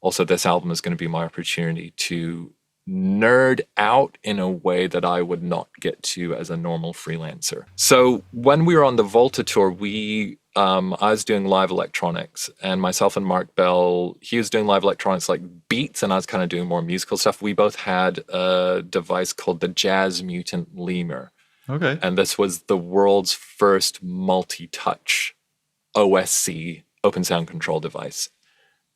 Also, this album is going to be my opportunity to nerd out in a way that I would not get to as a normal freelancer. So when we were on the Volta tour, I was doing live electronics, and myself and Mark Bell, he was doing live electronics like beats, and I was kind of doing more musical stuff. We both had a device called the Jazz Mutant Lemur. Okay. And this was the world's first multi-touch OSC, open sound control device.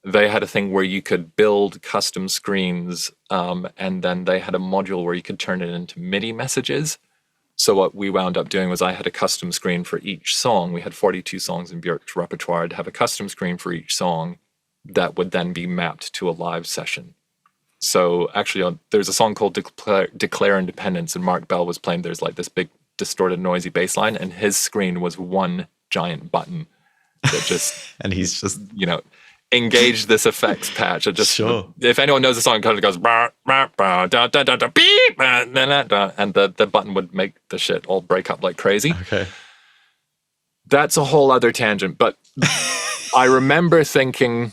They had a thing where you could build custom screens, and then they had a module where you could turn it into MIDI messages. So what we wound up doing was I had a custom screen for each song. We had 42 songs in Björk's repertoire. I'd have a custom screen for each song that would then be mapped to a live session. So actually, there's a song called Declare Independence, and Mark Bell was playing. There's like this big, distorted, noisy bass line, and his screen was one giant button that just... and he's just... engaged this effects patch. It just, sure. If anyone knows the song, it kind of goes, bah, bah, bah, da, da, da, da, beep, bah, da, da, da, and the button would make the shit all break up like crazy. Okay. That's a whole other tangent, but I remember thinking,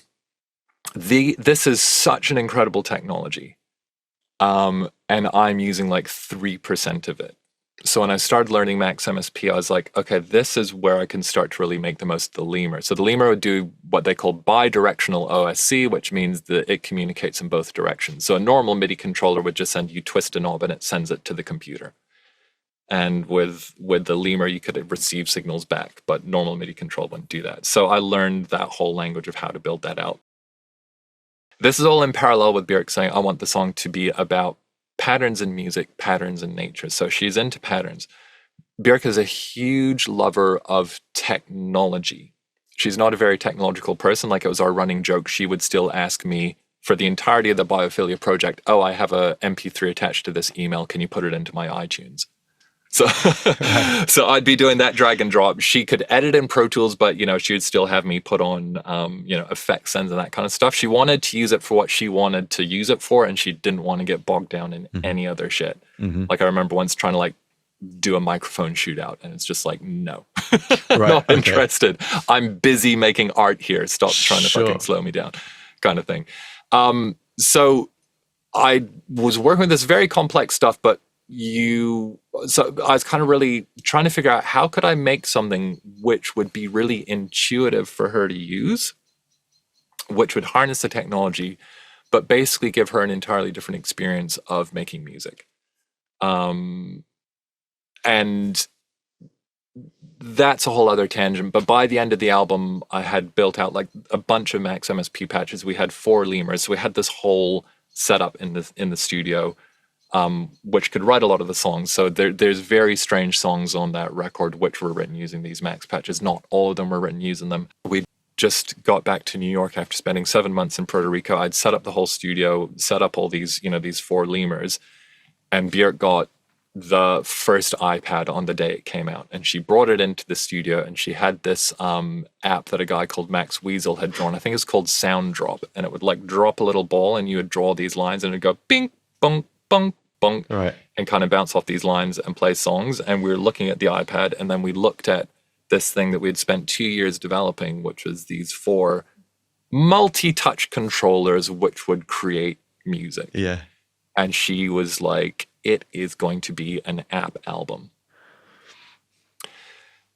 this is such an incredible technology, and I'm using like 3% of it. So when I started learning Max MSP, I was like, okay, this is where I can start to really make the most of the lemur. So the lemur would do what they call bidirectional OSC, which means that it communicates in both directions. So a normal MIDI controller would just send you twist a knob and it sends it to the computer. And with the lemur, you could receive signals back, but normal MIDI control wouldn't do that. So I learned that whole language of how to build that out. This is all in parallel with Björk saying, I want the song to be about patterns in music, patterns in nature. So she's into patterns. Björk is a huge lover of technology. She's not a very technological person. Like, it was our running joke. She would still ask me for the entirety of the Biophilia project, oh, I have a MP3 attached to this email. Can you put it into my iTunes? So, so I'd be doing that drag and drop. She could edit in Pro Tools, but, she would still have me put on, effect sends and that kind of stuff. She wanted to use it for what she wanted to use it for, and she didn't want to get bogged down in any other shit. Like, I remember once trying to, do a microphone shootout, and it's just like, no, not interested. I'm busy making art here. Stop trying to fucking slow me down, kind of thing. So I was working with this very complex stuff, but so I was kind of really trying to figure out how could I make something which would be really intuitive for her to use, which would harness the technology, but basically give her an entirely different experience of making music. And that's a whole other tangent. But by the end of the album, I had built out a bunch of Max MSP patches. We had 4 lemurs. So we had this whole setup in the studio, which could write a lot of the songs. So there's very strange songs on that record which were written using these Max patches. Not all of them were written using them. We just got back to New York after spending 7 months in Puerto Rico. I'd set up the whole studio, set up all these, these 4 lemurs, and Björk got the first iPad on the day it came out, and she brought it into the studio, and she had this app that a guy called Max Weasel had drawn. I think it's called Sound Drop, and it would drop a little ball, and you would draw these lines, and it'd go bing, bong, bong, bong, and kind of bounce off these lines and play songs. And we were looking at the iPad, and then we looked at this thing that we'd spent 2 years developing, which was these 4 multi-touch controllers which would create music. Yeah. And she was like, it is going to be an app album.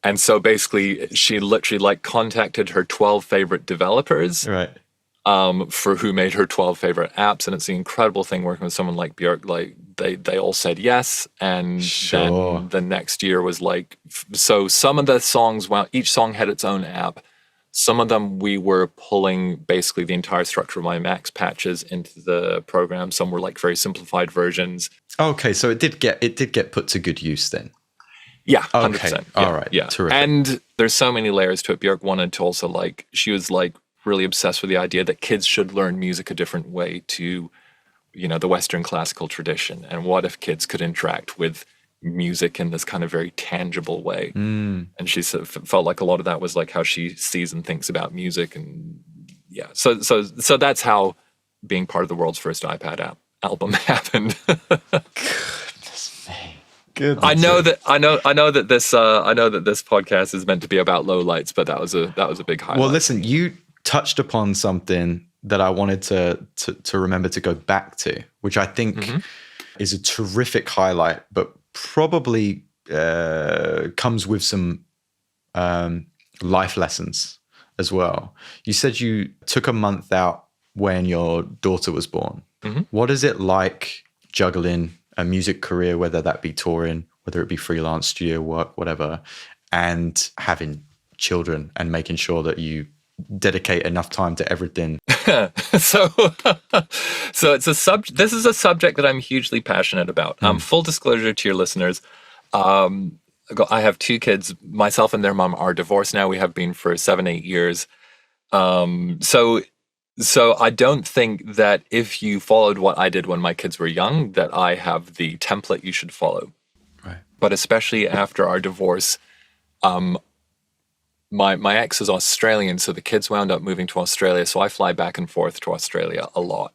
And so basically she literally contacted her 12 favorite developers, for who made her 12 favorite apps. And it's the incredible thing working with someone like Björk. They all said yes. And then the next year was so some of the songs, each song had its own app. Some of them we were pulling basically the entire structure of my Max patches into the program. Some were very simplified versions. Okay, so it did get put to good use then. Yeah, 100%. Okay. Yeah, all right. Yeah. Terrific. And there's so many layers to it. Björk wanted to also she was really obsessed with the idea that kids should learn music a different way to, the Western classical tradition. And what if kids could interact with music in this kind of very tangible way? And she felt like a lot of that was how she sees and thinks about music. And yeah, so that's how being part of the world's first iPad album happened. Goodness me. I know that this podcast is meant to be about lowlights, but that was a big highlight. Well, listen, you touched upon something that I wanted to remember to go back to, which I think is a terrific highlight, but probably comes with some life lessons as well. You said you took a month out when your daughter was born. What is it like juggling a music career, whether that be touring, whether it be freelance studio work, whatever, and having children and making sure that you dedicate enough time to everything? So this is a subject that I'm hugely passionate about. Full disclosure to your listeners, I have two kids. Myself and their mom are divorced now. We have been for 7-8 years. So I don't think that if you followed what I did when my kids were young, that I have the template you should follow. Right. But especially after our divorce, my ex is Australian, so the kids wound up moving to Australia. So I fly back and forth to Australia a lot.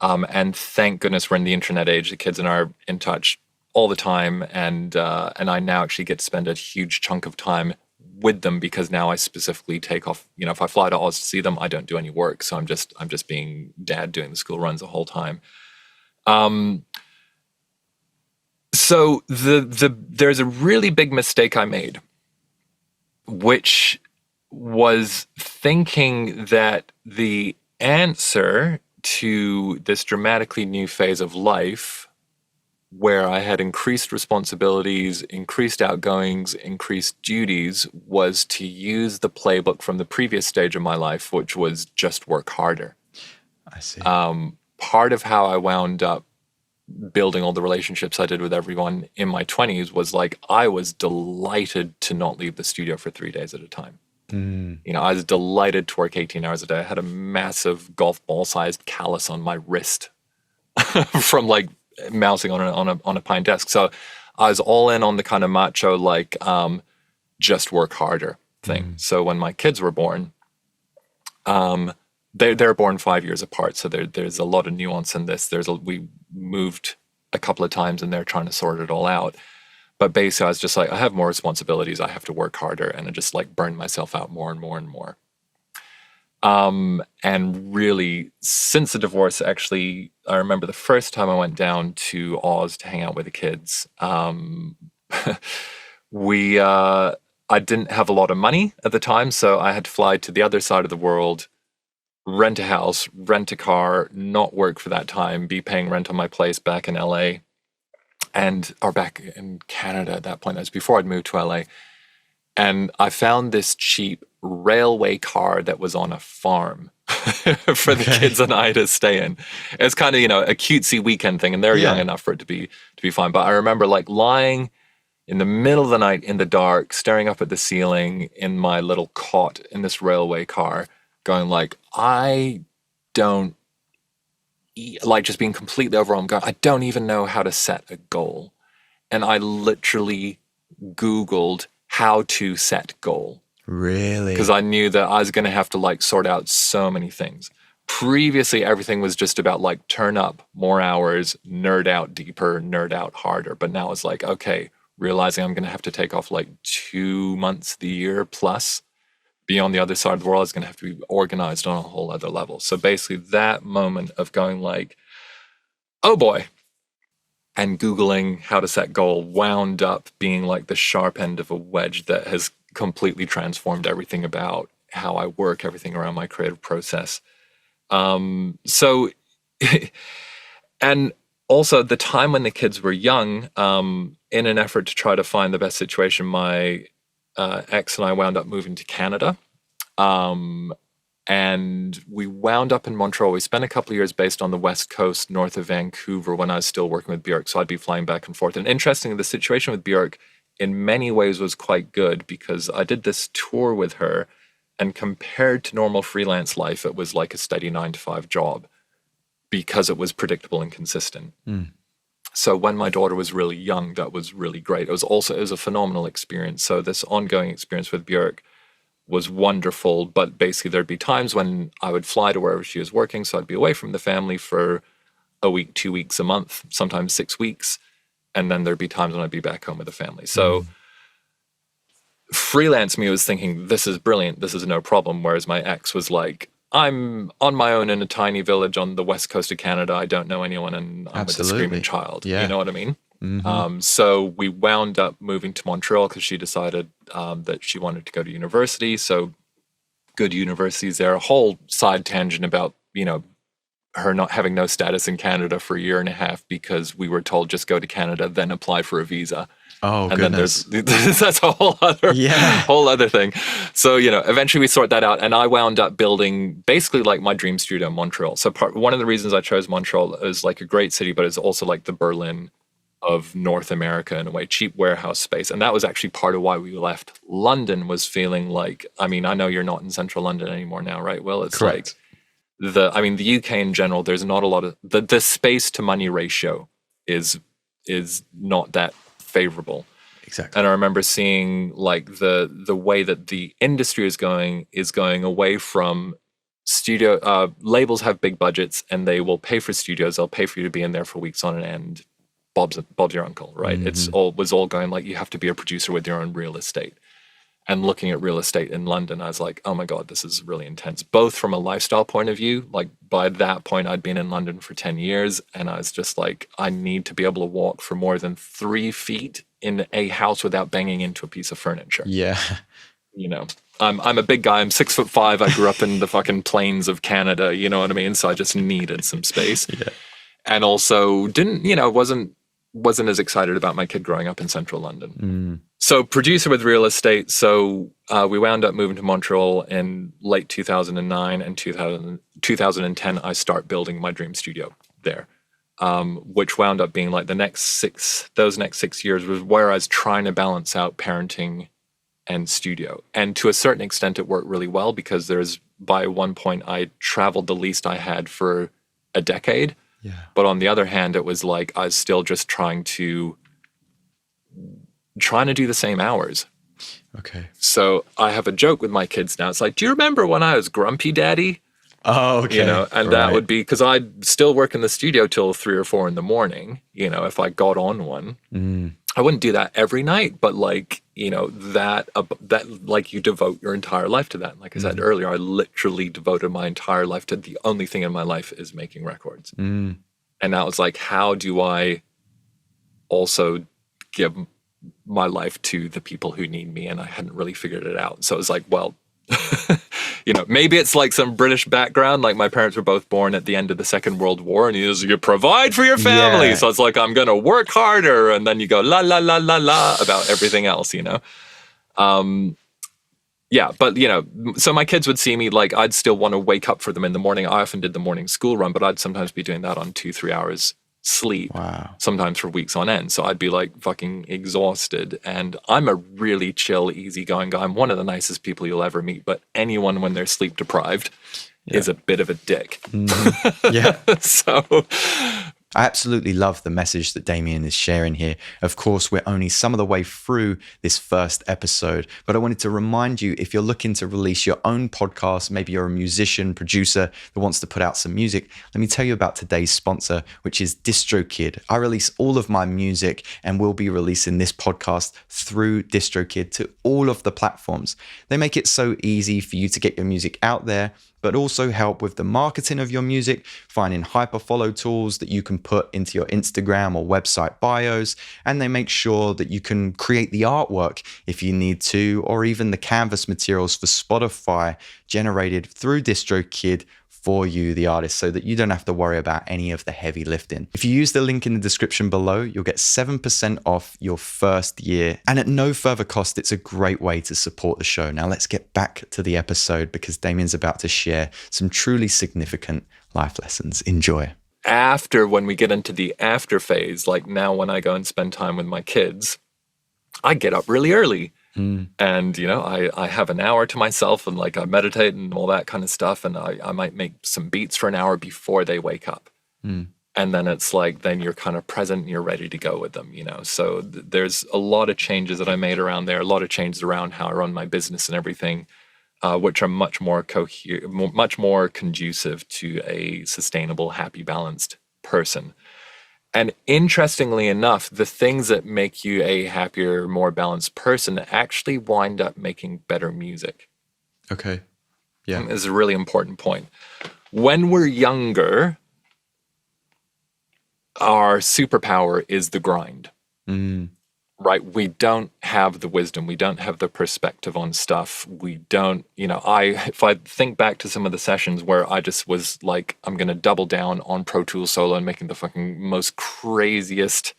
And thank goodness we're in the internet age. The kids and I are in touch all the time, and I now actually get to spend a huge chunk of time with them, because now I specifically take off. You know, if I fly to Oz to see them, I don't do any work, so I'm just being dad doing the school runs the whole time. So there's a really big mistake I made, which was thinking that the answer to this dramatically new phase of life, where I had increased responsibilities, increased outgoings, increased duties, was to use the playbook from the previous stage of my life, which was just work harder. I see. Part of how I wound up building all the relationships I did with everyone in my 20s was like, I was delighted to not leave the studio for 3 days at a time. You know, I was delighted to work 18 hours a day. I had a massive golf ball-sized callus on my wrist from like mousing on a pine desk. So I was all in on the kind of macho, like, just work harder thing. So when my kids were born, they're born 5 years apart. So there's a lot of nuance in this. We moved a couple of times and they're trying to sort it all out. But basically I was just like, I have more responsibilities. I have to work harder. And I just like burned myself out more and more and more. And really, since the divorce, actually, I remember the first time I went down to Oz to hang out with the kids. I didn't have a lot of money at the time, so I had to fly to the other side of the world, rent a house, rent a car, not work for that time, be paying rent on my place back in LA, or back in Canada at that point. That was before I'd moved to LA. And I found this cheap railway car that was on a farm for the kids and I to stay in. It's kind of, a cutesy weekend thing, and they're young enough for it to be fine. But I remember like lying in the middle of the night in the dark, staring up at the ceiling in my little cot in this railway car, going like, just being completely overwhelmed, going, I don't even know how to set a goal. And I literally Googled how to set goal. Really? Because I knew that I was going to have to like sort out so many things. Previously, everything was just about like turn up more hours, nerd out deeper, nerd out harder. But now it's like, okay, realizing I'm going to have to take off like 2 months the year plus, be on the other side of the world, is going to have to be organized on a whole other level. So basically that moment of going like, oh boy, and Googling how to set goal wound up being like the sharp end of a wedge that has completely transformed everything about how I work, everything around my creative process. And also the time when the kids were young, in an effort to try to find the best situation, my ex and I wound up moving to Canada. And we wound up in Montreal. We spent a couple of years based on the West Coast, north of Vancouver, when I was still working with Björk. So I'd be flying back and forth. And interestingly, the situation with Björk in many ways was quite good, because I did this tour with her, and compared to normal freelance life, it was like a steady 9-to-5 job, because it was predictable and consistent. So when my daughter was really young, that was really great. It was a phenomenal experience. So this ongoing experience with Björk was wonderful, but basically there'd be times when I would fly to wherever she was working, so I'd be away from the family for a week, 2 weeks, a month, sometimes 6 weeks, And then there'd be times when I'd be back home with the family. So freelance me was thinking, this is brilliant, this is no problem. Whereas my ex was like, I'm on my own in a tiny village on the west coast of Canada. I don't know anyone, and I'm with a screaming child. Yeah. You know what I mean? So we wound up moving to Montreal because she decided that she wanted to go to university. So good universities there. A whole side tangent about, you know, her not having no status in Canada for a year and a half because we were told just go to Canada, then apply for a visa. Oh, and goodness. Then that's a whole other thing. So, you know, eventually we sort that out, and I wound up building basically like my dream studio in Montreal. So one of the reasons I chose Montreal is like a great city, but it's also like the Berlin of North America in a way, cheap warehouse space. And that was actually part of why we left London, was feeling like, I mean, I know you're not in central London anymore now, right? Well, it's correct. Like the UK in general, there's not a lot of the space to money ratio is not that favorable. Exactly. And I remember seeing like the way that the industry is going away from studio labels have big budgets and they will pay for studios. They'll pay for you to be in there for weeks on end. Bob's your uncle, right? It's all going like you have to be a producer with your own real estate. And looking at real estate in London, I was like, oh my God, this is really intense. Both from a lifestyle point of view, like by that point, I'd been in London for 10 years. And I was just like, I need to be able to walk for more than 3 feet in a house without banging into a piece of furniture. Yeah. You know, I'm a big guy. I'm 6'5". I grew up in the fucking plains of Canada. You know what I mean? So I just needed some space. Yeah. And also wasn't as excited about my kid growing up in central London. So producer with real estate. So we wound up moving to Montreal in late 2009 and 2010. I start building my dream studio there, which wound up being like those next 6 years was where I was trying to balance out parenting and studio. And to a certain extent, it worked really well because by one point I traveled the least I had for a decade. Yeah. But on the other hand, it was like I was still just trying to do the same hours. Okay. So I have a joke with my kids now. It's like, do you remember when I was grumpy daddy? Oh, okay. You know, and that would be because I'd still work in the studio till 3 or 4 in the morning, you know, if I got on one. I wouldn't do that every night, but like, you know, that like you devote your entire life to that. Like I said earlier, I literally devoted my entire life to the only thing in my life is making records. And that was like, how do I also give my life to the people who need me? And I hadn't really figured it out. So it was like, well, you know, maybe it's like some British background. Like my parents were both born at the end of the Second World War, and you provide for your family. Yeah. So it's like, I'm going to work harder. And then you go la, la, la, la, la about everything else, you know? Yeah, but you know, so my kids would see me, like I'd still want to wake up for them in the morning. I often did the morning school run, but I'd sometimes be doing that on 2-3 hours sleep. Wow. Sometimes for weeks on end. So I'd be like fucking exhausted. And I'm a really chill, easygoing guy. I'm one of the nicest people you'll ever meet, but anyone when they're sleep deprived is a bit of a dick. Yeah. So I absolutely love the message that Damian is sharing here. Of course, we're only some of the way through this first episode, but I wanted to remind you, if you're looking to release your own podcast, maybe you're a musician, producer that wants to put out some music, let me tell you about today's sponsor, which is DistroKid. I release all of my music and will be releasing this podcast through DistroKid to all of the platforms. They make it so easy for you to get your music out there, but also help with the marketing of your music, finding hyperfollow tools that you can put into your Instagram or website bios, and they make sure that you can create the artwork if you need to, or even the canvas materials for Spotify generated through DistroKid for you, the artist, so that you don't have to worry about any of the heavy lifting. If you use the link in the description below, you'll get 7% off your first year. And at no further cost, it's a great way to support the show. Now let's get back to the episode because Damian's about to share some truly significant life lessons. Enjoy. After, when we get into the after phase, like now when I go and spend time with my kids, I get up really early. And, you know, I have an hour to myself and like I meditate and all that kind of stuff. And I might make some beats for an hour before they wake up. And then it's like, then you're kind of present and you're ready to go with them, you know? So there's a lot of changes that I made around there, a lot of changes around how I run my business and everything, which are much more conducive to a sustainable, happy, balanced person. And interestingly enough, the things that make you a happier, more balanced person actually wind up making better music. Okay. Yeah. Is a really important point. When we're younger, our superpower is the grind. Right? We don't have the wisdom. We don't have the perspective on stuff. We don't, if I think back to some of the sessions where I just was like, I'm going to double down on Pro Tools solo and making the fucking most craziest,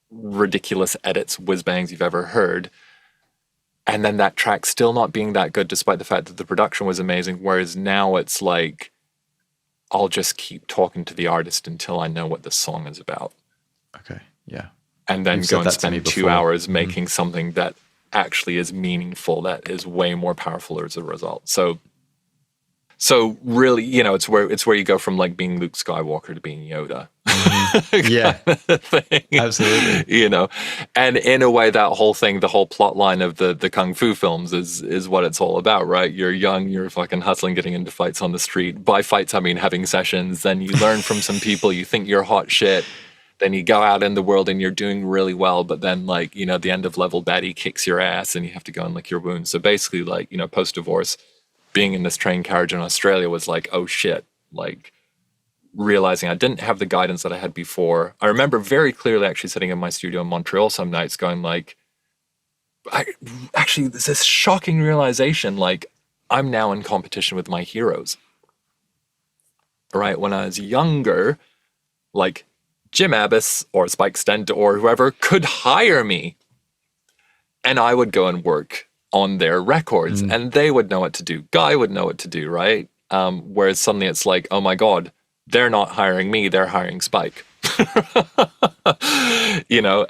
ridiculous edits, whiz bangs you've ever heard. And then that track still not being that good, despite the fact that the production was amazing. Whereas now it's like, I'll just keep talking to the artist until I know what the song is about. Okay. Yeah. And then go and spend 2 hours making something that actually is meaningful, that is way more powerful as a result. So really, it's where you go from like being Luke Skywalker to being Yoda. Yeah, absolutely. And in a way, that whole thing, the whole plot line of the Kung Fu films is what it's all about, right? You're young, you're fucking hustling, getting into fights on the street. By fights, I mean having sessions. Then you learn from some people, you think you're hot shit. Then you go out in the world and you're doing really well, but then the end of level baddie kicks your ass and you have to go and lick your wounds. So basically post-divorce, being in this train carriage in Australia was like, oh shit, like realizing I didn't have the guidance that I had before. I remember very clearly actually sitting in my studio in Montreal some nights going like, there's this shocking realization, like I'm now in competition with my heroes. Right? When I was younger, like Jim Abbas or Spike Stent or whoever could hire me and I would go and work on their records and they would know what to do. Guy would know what to do, right? Whereas suddenly it's like, oh my God, they're not hiring me, they're hiring Spike.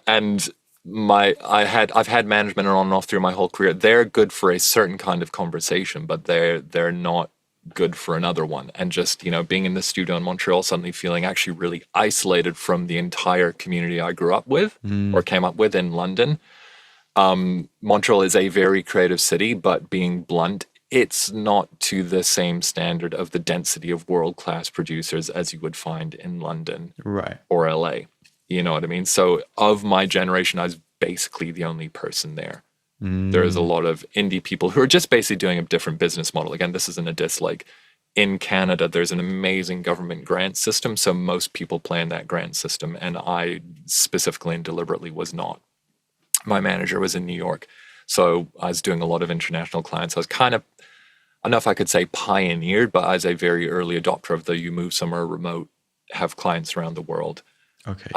And I've had management on and off through my whole career. They're good for a certain kind of conversation, but they're not good for another one. And just, being in the studio in Montreal, suddenly feeling actually really isolated from the entire community I grew up with or came up with in London. Montreal is a very creative city, but being blunt, it's not to the same standard of the density of world-class producers as you would find in London or LA. You know what I mean? So of my generation, I was basically the only person there. There's a lot of indie people who are just basically doing a different business model. Again, this isn't a diss. Like in Canada, there's an amazing government grant system. So most people play in that grant system. And I specifically and deliberately was not. My manager was in New York. So I was doing a lot of international clients. I was kind of, I don't know if I could say pioneered, but I was a very early adopter of the you move somewhere remote, have clients around the world. Okay.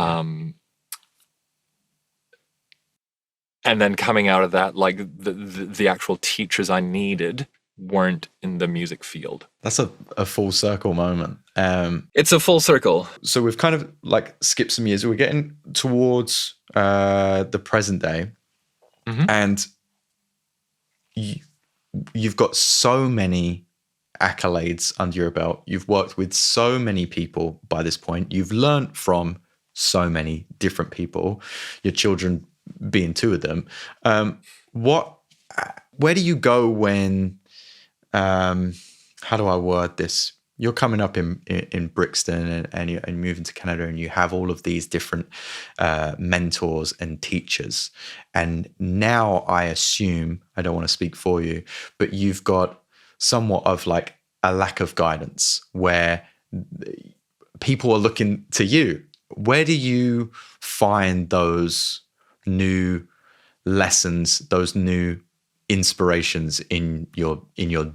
And then coming out of that, like the actual teachers I needed weren't in the music field. That's a full circle moment. It's a full circle. So we've kind of like skipped some years. We're getting towards the present day. And you've got so many accolades under your belt. You've worked with so many people by this point. You've learned from so many different people, your children being two of them. Where do you go when, how do I word this? You're coming up in Brixton and you're moving to Canada and you have all of these different mentors and teachers. And now I assume, I don't want to speak for you, but you've got somewhat of like a lack of guidance where people are looking to you. Where do you find those new lessons, those new inspirations in your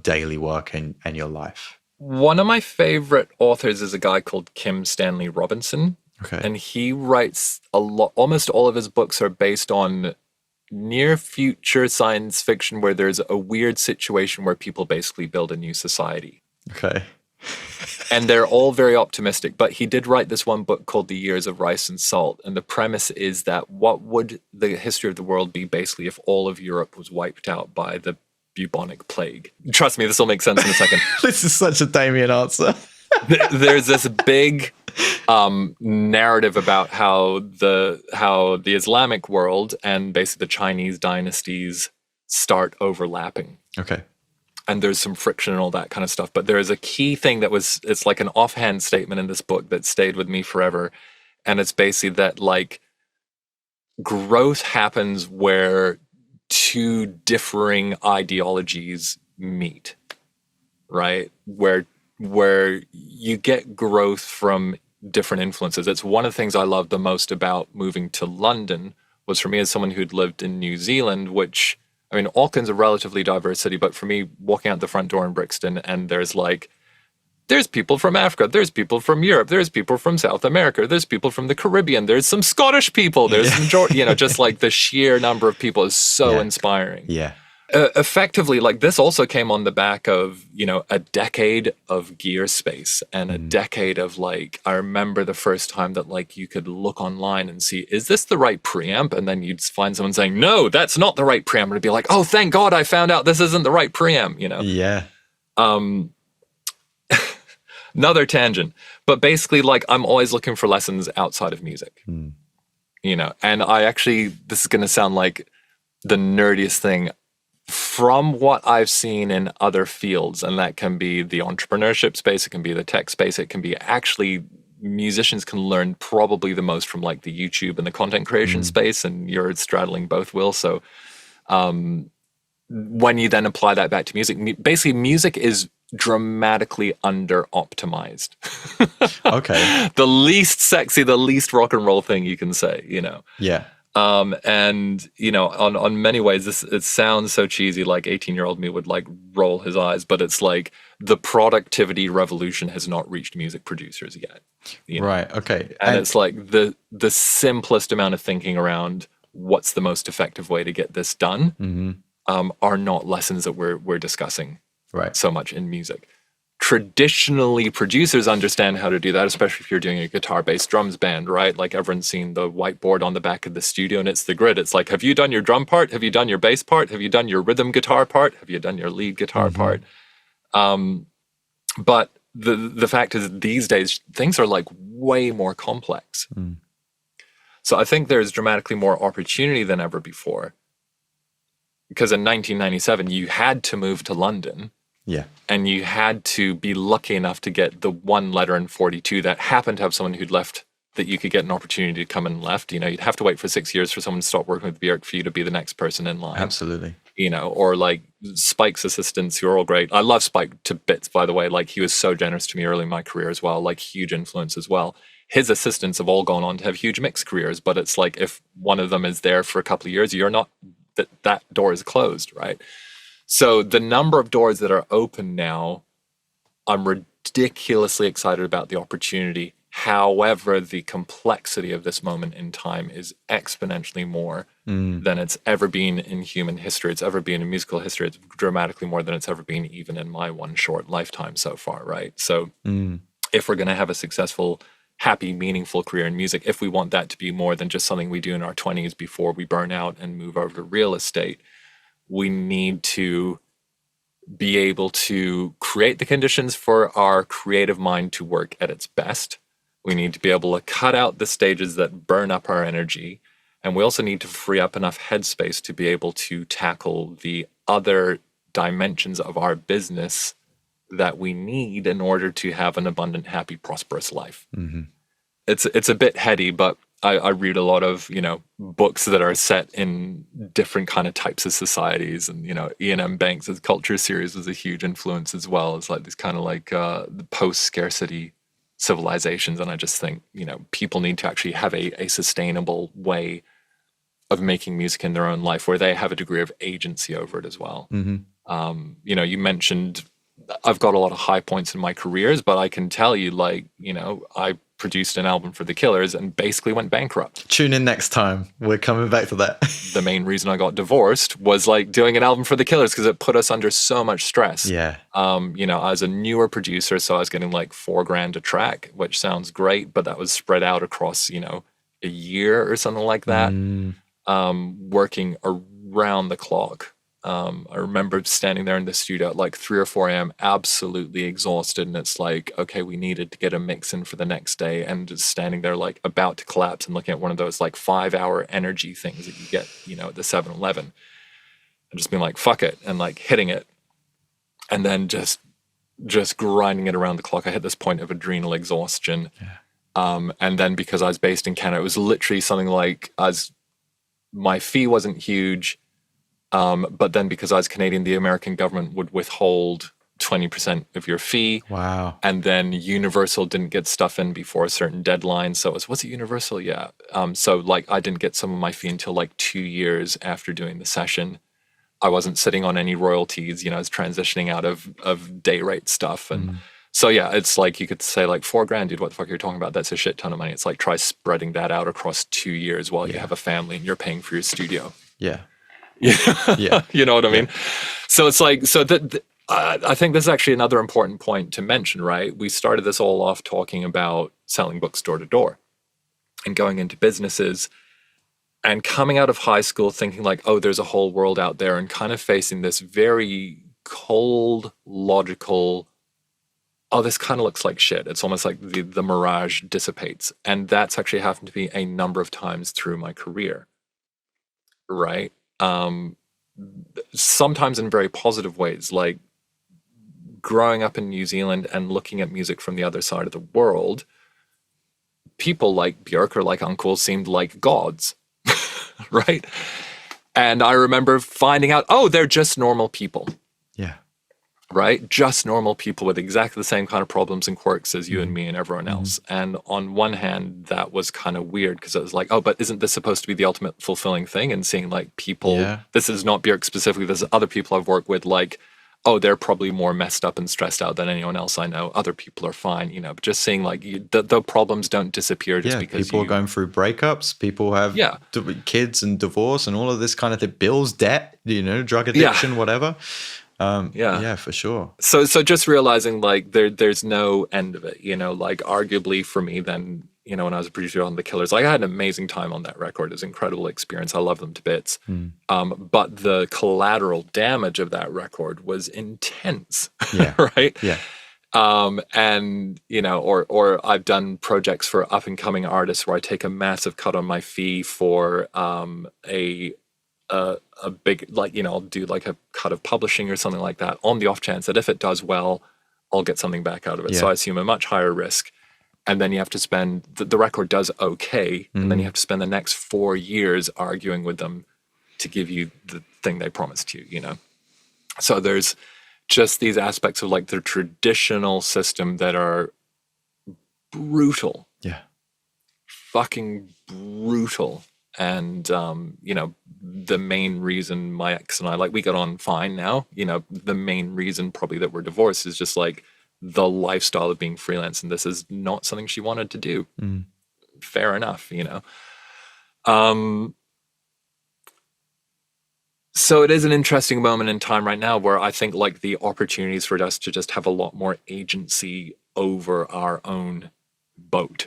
daily work and your life? One of my favorite authors is a guy called Kim Stanley Robinson. Okay. And he writes a lot, almost all of his books are based on near future science fiction where there's a weird situation where people basically build a new society. Okay. And they're all very optimistic, but he did write this one book called The Years of Rice and Salt. And the premise is that what would the history of the world be basically if all of Europe was wiped out by the bubonic plague? Trust me, this will make sense in a second. This is such a Damian answer. There's this big narrative about how the Islamic world and basically the Chinese dynasties start overlapping. Okay. And there's some friction and all that kind of stuff. But there is a key thing it's like an offhand statement in this book that stayed with me forever. And it's basically that like growth happens where two differing ideologies meet, right? Where you get growth from different influences. It's one of the things I love the most about moving to London was for me as someone who'd lived in New Zealand, which, I mean, Auckland's a relatively diverse city, but for me, walking out the front door in Brixton and there's people from Africa, there's people from Europe, there's people from South America, there's people from the Caribbean, there's some Scottish people, there's some, just like the sheer number of people is so inspiring. Yeah. Effectively, like this also came on the back of, a decade of gear space and a decade of like, I remember the first time that like you could look online and see, is this the right preamp? And then you'd find someone saying, no, that's not the right preamp. And it'd be like, oh, thank God I found out this isn't the right preamp, Yeah. Another tangent, but basically like I'm always looking for lessons outside of music, and I actually, this is going to sound like the nerdiest thing from what I've seen in other fields, and that can be the entrepreneurship space, it can be the tech space, it can be actually musicians can learn probably the most from like the YouTube and the content creation space, and you're straddling both wheels. So when you then apply that back to music, basically music is dramatically under optimized. Okay. The least sexy, the least rock and roll thing you can say, Yeah. And on many ways it sounds so cheesy, like 18-year-old me would like roll his eyes, but it's like the productivity revolution has not reached music producers yet. Right. Okay. And it's like the simplest amount of thinking around what's the most effective way to get this done are not lessons that we're discussing so much in music. Traditionally, producers understand how to do that, especially if you're doing a guitar-based drums band, right? Like everyone's seen the whiteboard on the back of the studio and it's the grid. It's like, have you done your drum part? Have you done your bass part? Have you done your rhythm guitar part? Have you done your lead guitar part? But the fact is these days, things are like way more complex. So I think there's dramatically more opportunity than ever before. Because in 1997, you had to move to London. Yeah. And you had to be lucky enough to get the one letter in 42 that happened to have someone who'd left that you could get an opportunity to come and left. You'd have to wait for 6 years for someone to stop working with Björk for you to be the next person in line. Absolutely. Or like Spike's assistants who are all great. I love Spike to bits, by the way. Like he was so generous to me early in my career as well, like huge influence as well. His assistants have all gone on to have huge mixed careers, but it's like if one of them is there for a couple of years, you're not, that door is closed, right? So the number of doors that are open now, I'm ridiculously excited about the opportunity. However, the complexity of this moment in time is exponentially more than it's ever been in human history. It's ever been in musical history. It's dramatically more than it's ever been even in my one short lifetime so far, right? So if we're going to have a successful, happy, meaningful career in music, if we want that to be more than just something we do in our 20s before we burn out and move over to real estate, we need to be able to create the conditions for our creative mind to work at its best. We need to be able to cut out the stages that burn up our energy. And we also need to free up enough headspace to be able to tackle the other dimensions of our business that we need in order to have an abundant, happy, prosperous life. It's a bit heady, but I read a lot of, books that are set in different kind of types of societies. And, Ian M. Banks' Culture series was a huge influence as well. It's like these kind of like the post-scarcity civilizations. And I just think, people need to actually have a sustainable way of making music in their own life where they have a degree of agency over it as well. You mentioned I've got a lot of high points in my careers, but I can tell you, I produced an album for The Killers and basically went bankrupt. Tune in next time. We're coming back to that. The main reason I got divorced was doing an album for The Killers because it put us under so much stress. Yeah. I was a newer producer, so I was getting $4,000 a track, which sounds great, but that was spread out across, a year or something like that, working around the clock. I remember standing there in the studio at 3 or 4 a.m. absolutely exhausted, and it's okay, we needed to get a mix in for the next day, and just standing there about to collapse and looking at one of those 5-hour energy things that you get at the 7-Eleven, and just being fuck it, and hitting it, and then just grinding it around the clock. I hit this point of adrenal exhaustion. And then because I was based in Canada, it was literally something like my fee wasn't huge. But then because I was Canadian, the American government would withhold 20% of your fee. Wow. And then Universal didn't get stuff in before a certain deadline. So was it Universal? Yeah. So like I didn't get some of my fee until like 2 years after doing the session. I wasn't sitting on any royalties, I was transitioning out of day rate stuff. And so, yeah, it's like you could say like $4,000, dude, what the fuck are you talking about? That's a shit ton of money. It's like try spreading that out across 2 years while you have a family and you're paying for your studio. Yeah. Yeah. You know what I mean? So it's like, I think this is actually another important point to mention, right? We started this all off talking about selling books door to door and going into businesses and coming out of high school thinking like, oh, there's a whole world out there, and kind of facing this very cold, logical, oh, this kind of looks like shit. It's almost like the mirage dissipates. And that's actually happened to me a number of times through my career, right? Sometimes in very positive ways, like growing up in New Zealand and looking at music from the other side of the world, people like Björk or like Uncle seemed like gods, right? And I remember finding out, oh, they're just normal people. Yeah. Right? Just normal people with exactly the same kind of problems and quirks as you and me and everyone else. And on one hand, that was kind of weird because it was like, oh, but isn't this supposed to be the ultimate fulfilling thing? And seeing like people, this is not Björk specifically, there's other people I've worked with, like, oh, they're probably more messed up and stressed out than anyone else I know. Other people are fine, but just seeing like the problems don't disappear just because people are going through breakups, people have kids and divorce and all of this kind of thing, bills, debt, drug addiction, whatever. For sure. So just realizing like there's no end of it, like arguably for me then, when I was a producer on The Killers, like I had an amazing time on that record. It was an incredible experience. I love them to bits. But the collateral damage of that record was intense. Yeah. Right? Yeah. And or I've done projects for up and coming artists where I take a massive cut on my fee for a big, like, I'll do like a cut of publishing or something like that on the off chance that if it does well, I'll get something back out of it. So I assume a much higher risk. And then you have to spend, the record does okay, and then you have to spend the next 4 years arguing with them to give you the thing they promised you, So there's just these aspects of like the traditional system that are brutal. Yeah. Fucking brutal. And, the main reason my ex and I, like, we got on fine now, the main reason probably that we're divorced is just like the lifestyle of being freelance. And this is not something she wanted to do. Fair enough, So it is an interesting moment in time right now where I think like the opportunities for us to just have a lot more agency over our own boat.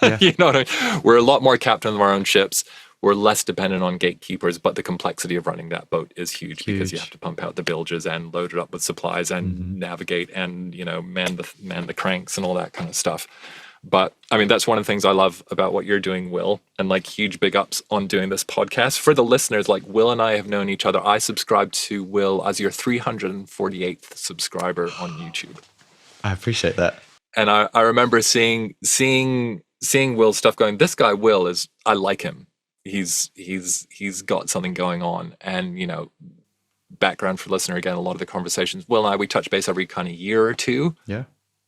You know what I mean? We're a lot more captain of our own ships. We're less dependent on gatekeepers, but the complexity of running that boat is huge. Because you have to pump out the bilges and load it up with supplies and navigate and, man the cranks and all that kind of stuff. But I mean, that's one of the things I love about what you're doing, Will, and like huge big ups on doing this podcast. For the listeners, like Will and I have known each other. I subscribed to Will as your 348th subscriber on YouTube. I appreciate that. And I remember seeing Will's stuff going, this guy Will I like him. He's got something going on. And, background for listener, again, a lot of the conversations, Will and I, we touch base every kind of year or two. Yeah.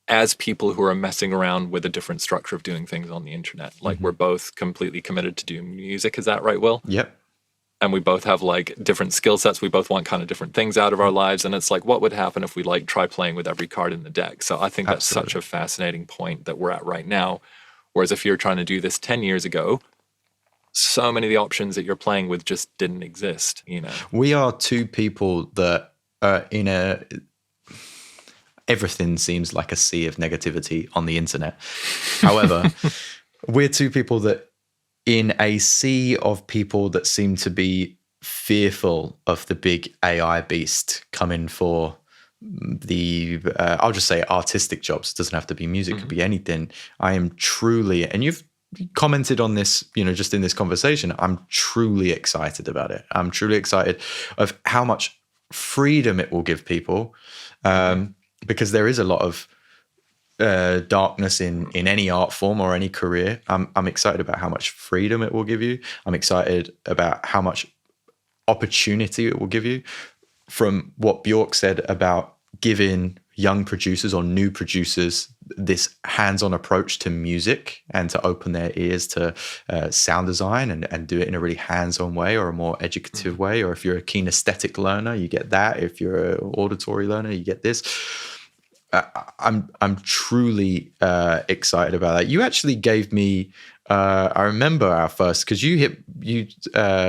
As people who are messing around with a different structure of doing things on the internet. Like we're both completely committed to doing music. Is that right, Will? Yep. And we both have like different skill sets. We both want kind of different things out of our lives. And it's like, what would happen if we like try playing with every card in the deck? So I think that's such a fascinating point that we're at right now. Whereas if you're trying to do this 10 years ago, so many of the options that you're playing with just didn't exist, We are two people that are everything seems like a sea of negativity on the internet. However, we're two people that in a sea of people that seem to be fearful of the big AI beast coming for the, I'll just say artistic jobs. It doesn't have to be music, it could be anything. I am truly, and you've commented on this, just in this conversation, I'm truly excited about it. I'm truly excited of how much freedom it will give people. Because there is a lot of darkness in any art form or any career. I'm excited about how much freedom it will give you. I'm excited about how much opportunity it will give you. From what Björk said about giving young producers or new producers this hands-on approach to music and to open their ears to sound design and do it in a really hands-on way or a more educative way. Or if you're a kinesthetic learner, you get that. If you're an auditory learner, you get this. I'm truly excited about that. You actually gave me. I remember our first, because you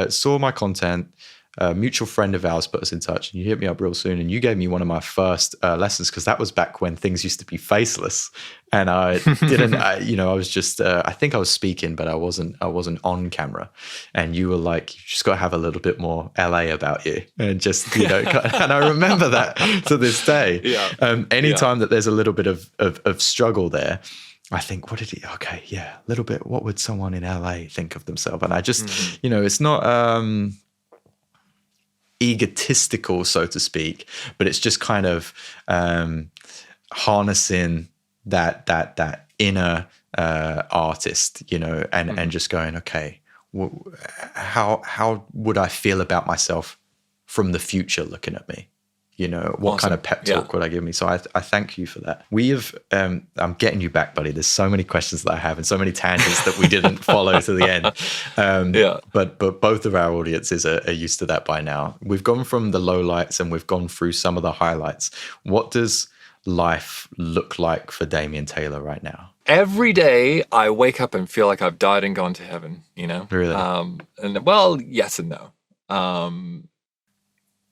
saw my content. A mutual friend of ours put us in touch, and you hit me up real soon, and you gave me one of my first lessons, because that was back when things used to be faceless, and I didn't. I was just. I think I was speaking, but I wasn't on camera, and you were like, "You just got to have a little bit more LA about you," and just and I remember that to this day. Yeah. Anytime that there's a little bit of struggle there, I think, a little bit. What would someone in LA think of themselves? And I just, it's not egotistical, so to speak, but it's just kind of harnessing that inner artist, and just going, okay, how would I feel about myself from the future looking at me? What kind of pep talk would I give me? So I thank you for that. We have, I'm getting you back, buddy. There's so many questions that I have and so many tangents that we didn't follow to the end. But both of our audiences are used to that by now. We've gone from the lowlights and we've gone through some of the highlights. What does life look like for Damian Taylor right now? Every day I wake up and feel like I've died and gone to heaven, Really? And well, yes and no.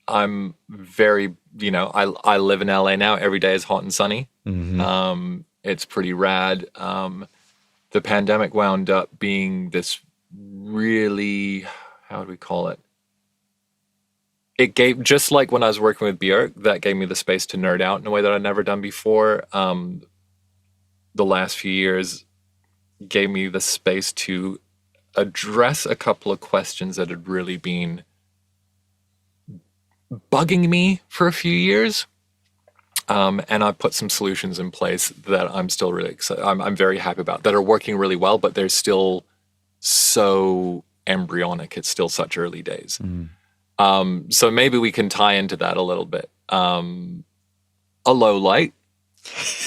I'm very, I live in LA now. Every day is hot and sunny. It's pretty rad. The pandemic wound up being this really, how do we call it? It gave, just like when I was working with Björk, that gave me the space to nerd out in a way that I'd never done before. The last few years gave me the space to address a couple of questions that had really been bugging me for a few years. And I put some solutions in place that I'm still really excited. I'm very happy about, that are working really well, but they're still so embryonic. It's still such early days. So maybe we can tie into that a little bit. A low light.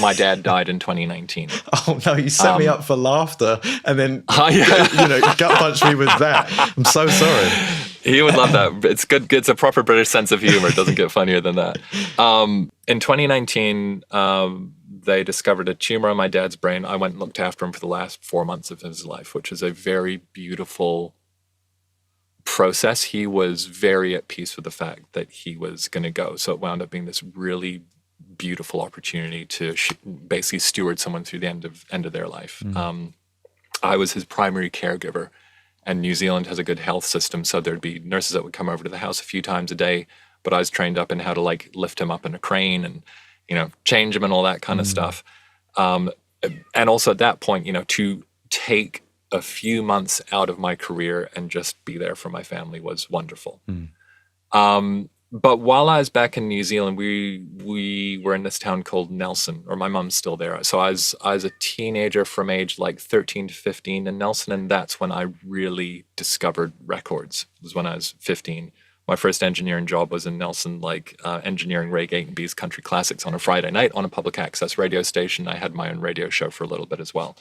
My dad died in 2019. Oh no, you set me up for laughter and then gut punch me with that. I'm so sorry. He would love that. It's good. It's a proper British sense of humor. It doesn't get funnier than that. In 2019, they discovered a tumor on my dad's brain. I went and looked after him for the last 4 months of his life, which is a very beautiful process. He was very at peace with the fact that he was going to go. So it wound up being this really beautiful opportunity to basically steward someone through the end of their life. I was his primary caregiver, and New Zealand has a good health system, so there'd be nurses that would come over to the house a few times a day, but I was trained up in how to lift him up in a crane and change him and all that kind of stuff. And also at that point, to take a few months out of my career and just be there for my family was wonderful. But while I was back in New Zealand, we were in this town called Nelson, or my mom's still there. So I was a teenager from age 13 to 15 in Nelson, and that's when I really discovered records. It was when I was 15. My first engineering job was in Nelson, engineering Ray Gatenby's country classics on a Friday night on a public access radio station. I had my own radio show for a little bit as well.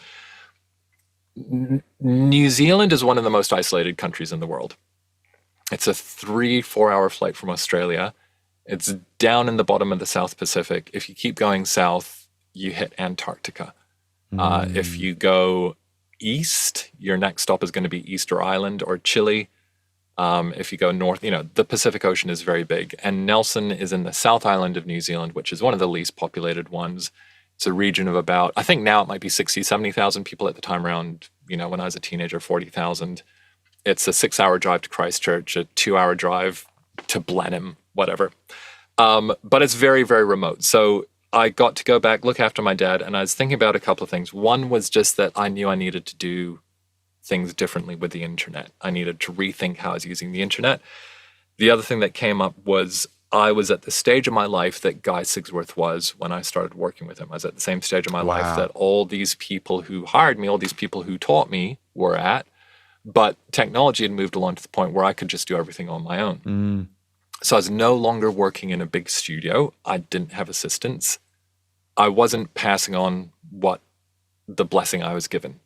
New Zealand is one of the most isolated countries in the world. It's a 3-4 hour flight from Australia. It's down in the bottom of the South Pacific. If you keep going south, you hit Antarctica. If you go east, your next stop is going to be Easter Island or Chile. If you go north, the Pacific Ocean is very big. And Nelson is in the South Island of New Zealand, which is one of the least populated ones. It's a region of about, I think now it might be 60, 70,000 people at the time around, when I was a teenager, 40,000. It's a 6-hour drive to Christchurch, a 2-hour drive to Blenheim, whatever. But it's very, very remote. So I got to go back, look after my dad, and I was thinking about a couple of things. One was just that I knew I needed to do things differently with the internet. I needed to rethink how I was using the internet. The other thing that came up was I was at the stage of my life that Guy Sigsworth was when I started working with him. I was at the same stage of my life that all these people who hired me, all these people who taught me were at. But technology had moved along to the point where I could just do everything on my own. So I was no longer working in a big studio. I didn't have assistants. I wasn't passing on what the blessing I was given,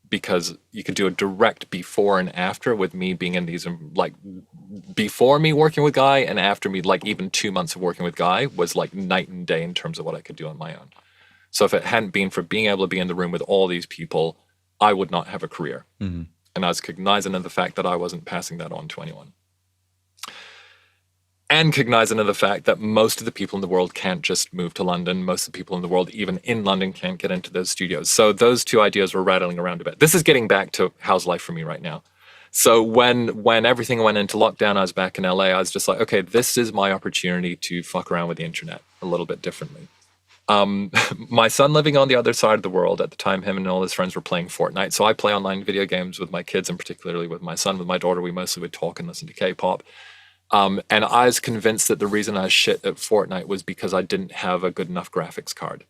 because you could do a direct before and after with me being in these, like before me working with Guy and after me, like even 2 months of working with Guy was like night and day in terms of what I could do on my own. So if it hadn't been for being able to be in the room with all these people, I would not have a career. And I was cognizant of the fact that I wasn't passing that on to anyone. And cognizant of the fact that most of the people in the world can't just move to London. Most of the people in the world, even in London, can't get into those studios. So those two ideas were rattling around a bit. This is getting back to how's life for me right now. So when everything went into lockdown, I was back in LA. I was just like, okay, this is my opportunity to fuck around with the internet a little bit differently. My son living on the other side of the world at the time, him and all his friends were playing Fortnite. So I play online video games with my kids, and particularly with my son. With my daughter, we mostly would talk and listen to K-pop. And I was convinced that the reason I was shit at Fortnite was because I didn't have a good enough graphics card.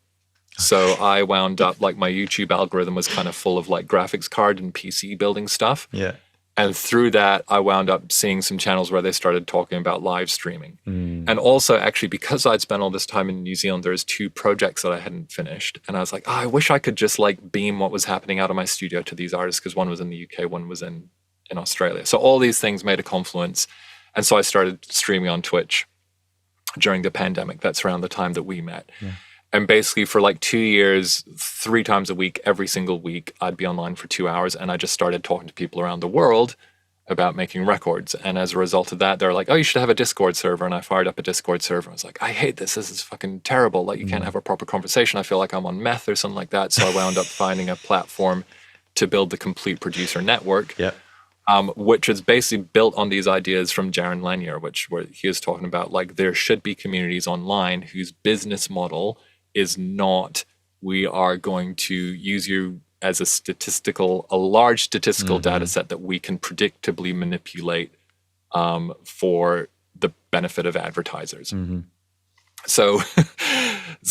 So I wound up, like, my YouTube algorithm was kind of full of like graphics card and PC building stuff. Yeah. And through that, I wound up seeing some channels where they started talking about live streaming. And also, actually, because I'd spent all this time in New Zealand, there's 2 projects that I hadn't finished. And I was like, oh, I wish I could just like beam what was happening out of my studio to these artists, because one was in the UK, one was in Australia. So all these things made a confluence. And so I started streaming on Twitch during the pandemic. That's around the time that we met. Yeah. And basically for like 2 years, 3 times a week, every single week, I'd be online for 2 hours. And I just started talking to people around the world about making records. And as a result of that, they're like, oh, you should have a Discord server. And I fired up a Discord server. I was like, I hate this. This is fucking terrible. Like, you can't have a proper conversation. I feel like I'm on meth or something like that. So I wound up finding a platform to build the Complete Producer Network. Yeah. Which is basically built on these ideas from Jaron Lanier, where he was talking about, like, there should be communities online whose business model is not, we are going to use you as a large statistical data set that we can predictably manipulate for the benefit of advertisers. So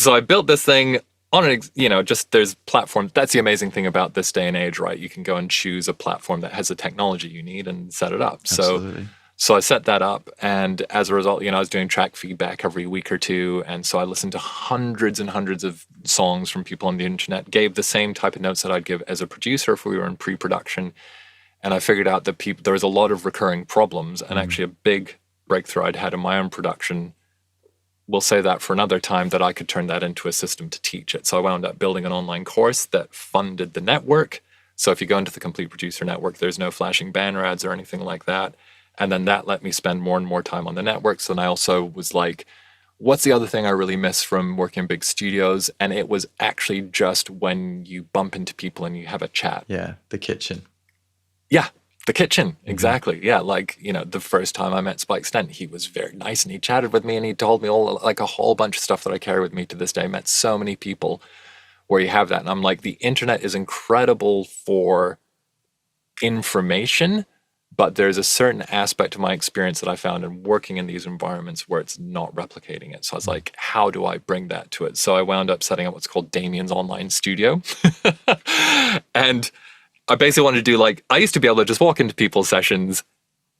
I built this thing on just there's platforms. That's the amazing thing about this day and age, right? You can go and choose a platform that has the technology you need and set it up. Absolutely. So I set that up, and as a result, I was doing track feedback every week or 2, and so I listened to hundreds and hundreds of songs from people on the internet, gave the same type of notes that I'd give as a producer if we were in pre-production, and I figured out that there was a lot of recurring problems, and actually a big breakthrough I'd had in my own production. We'll say that for another time, that I could turn that into a system to teach it. So I wound up building an online course that funded the network. So if you go into the Complete Producer Network, there's no flashing banner ads or anything like that. And then that let me spend more and more time on the network. So then I also was like, what's the other thing I really miss from working in big studios? And it was actually just when you bump into people and you have a chat. Yeah, the kitchen. Yeah. The kitchen, exactly. Yeah, like, the first time I met Spike Stent, he was very nice and he chatted with me and he told me a whole bunch of stuff that I carry with me to this day. I met so many people where you have that. And I'm like, the internet is incredible for information, but there's a certain aspect of my experience that I found in working in these environments where it's not replicating it. So I was like, how do I bring that to it? So I wound up setting up what's called Damian's Online Studio. And I basically wanted to do, I used to be able to just walk into people's sessions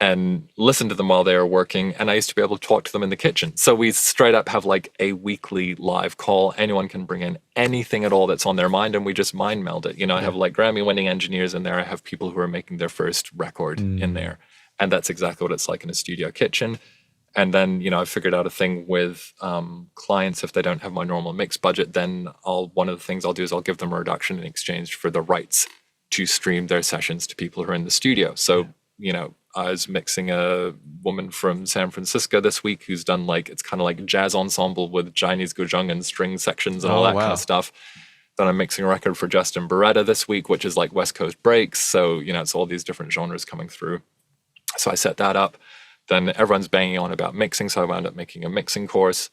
and listen to them while they were working, and I used to be able to talk to them in the kitchen. So we straight up have a weekly live call. Anyone can bring in anything at all that's on their mind, and we just mind meld it. I have Grammy-winning engineers in there. I have people who are making their first record in there, and that's exactly what it's like in a studio kitchen. And then, I figured out a thing with clients. If they don't have my normal mix budget, then one of the things I'll do is I'll give them a reduction in exchange for the rights to stream their sessions to people who are in the studio. So, I was mixing a woman from San Francisco this week who's done it's kind of like jazz ensemble with Chinese guzheng and string sections and all that kind of stuff. Then I'm mixing a record for Justin Beretta this week, which is like West Coast breaks. So, it's all these different genres coming through. So I set that up. Then everyone's banging on about mixing. So I wound up making a mixing course.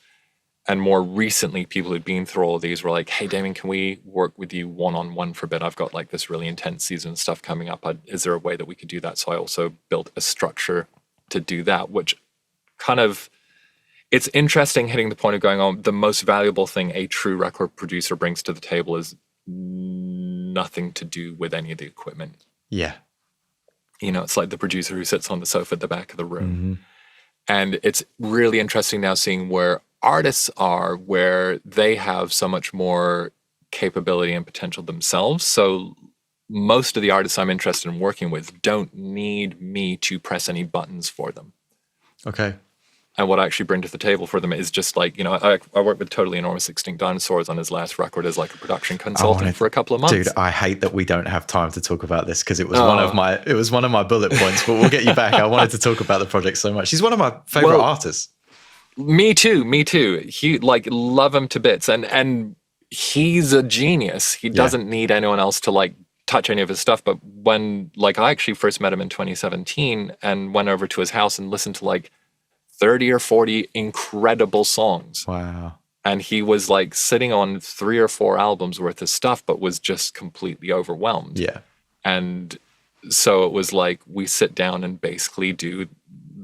And more recently, people who'd been through all of these were like, hey, Damian, can we work with you one-on-one for a bit? I've got this really intense season of stuff coming up. Is there a way that we could do that? So I also built a structure to do that, which kind of, it's interesting hitting the point of going on. The most valuable thing a true record producer brings to the table is nothing to do with any of the equipment. Yeah. You know, it's like the producer who sits on the sofa at the back of the room. And it's really interesting now seeing where artists are, where they have so much more capability and potential themselves. So most of the artists I'm interested in working with don't need me to press any buttons for them. Okay. And what I actually bring to the table for them is just like, you know, I worked with Totally Enormous Extinct Dinosaurs on his last record as like a production consultant for a couple of months. Dude, I hate that we don't have time to talk about this because it was one of my bullet points, but we'll get you back. I wanted to talk about the project so much. He's one of my favorite artists. Me too. He like love him to bits, and he's a genius. He doesn't need anyone else to like touch any of his stuff. But when like I actually first met him in 2017 and went over to his house and listened to like 30 or 40 incredible songs. Wow. And he was like sitting on 3 or 4 albums worth of stuff, but was just completely overwhelmed. Yeah. And so it was like we sit down and basically do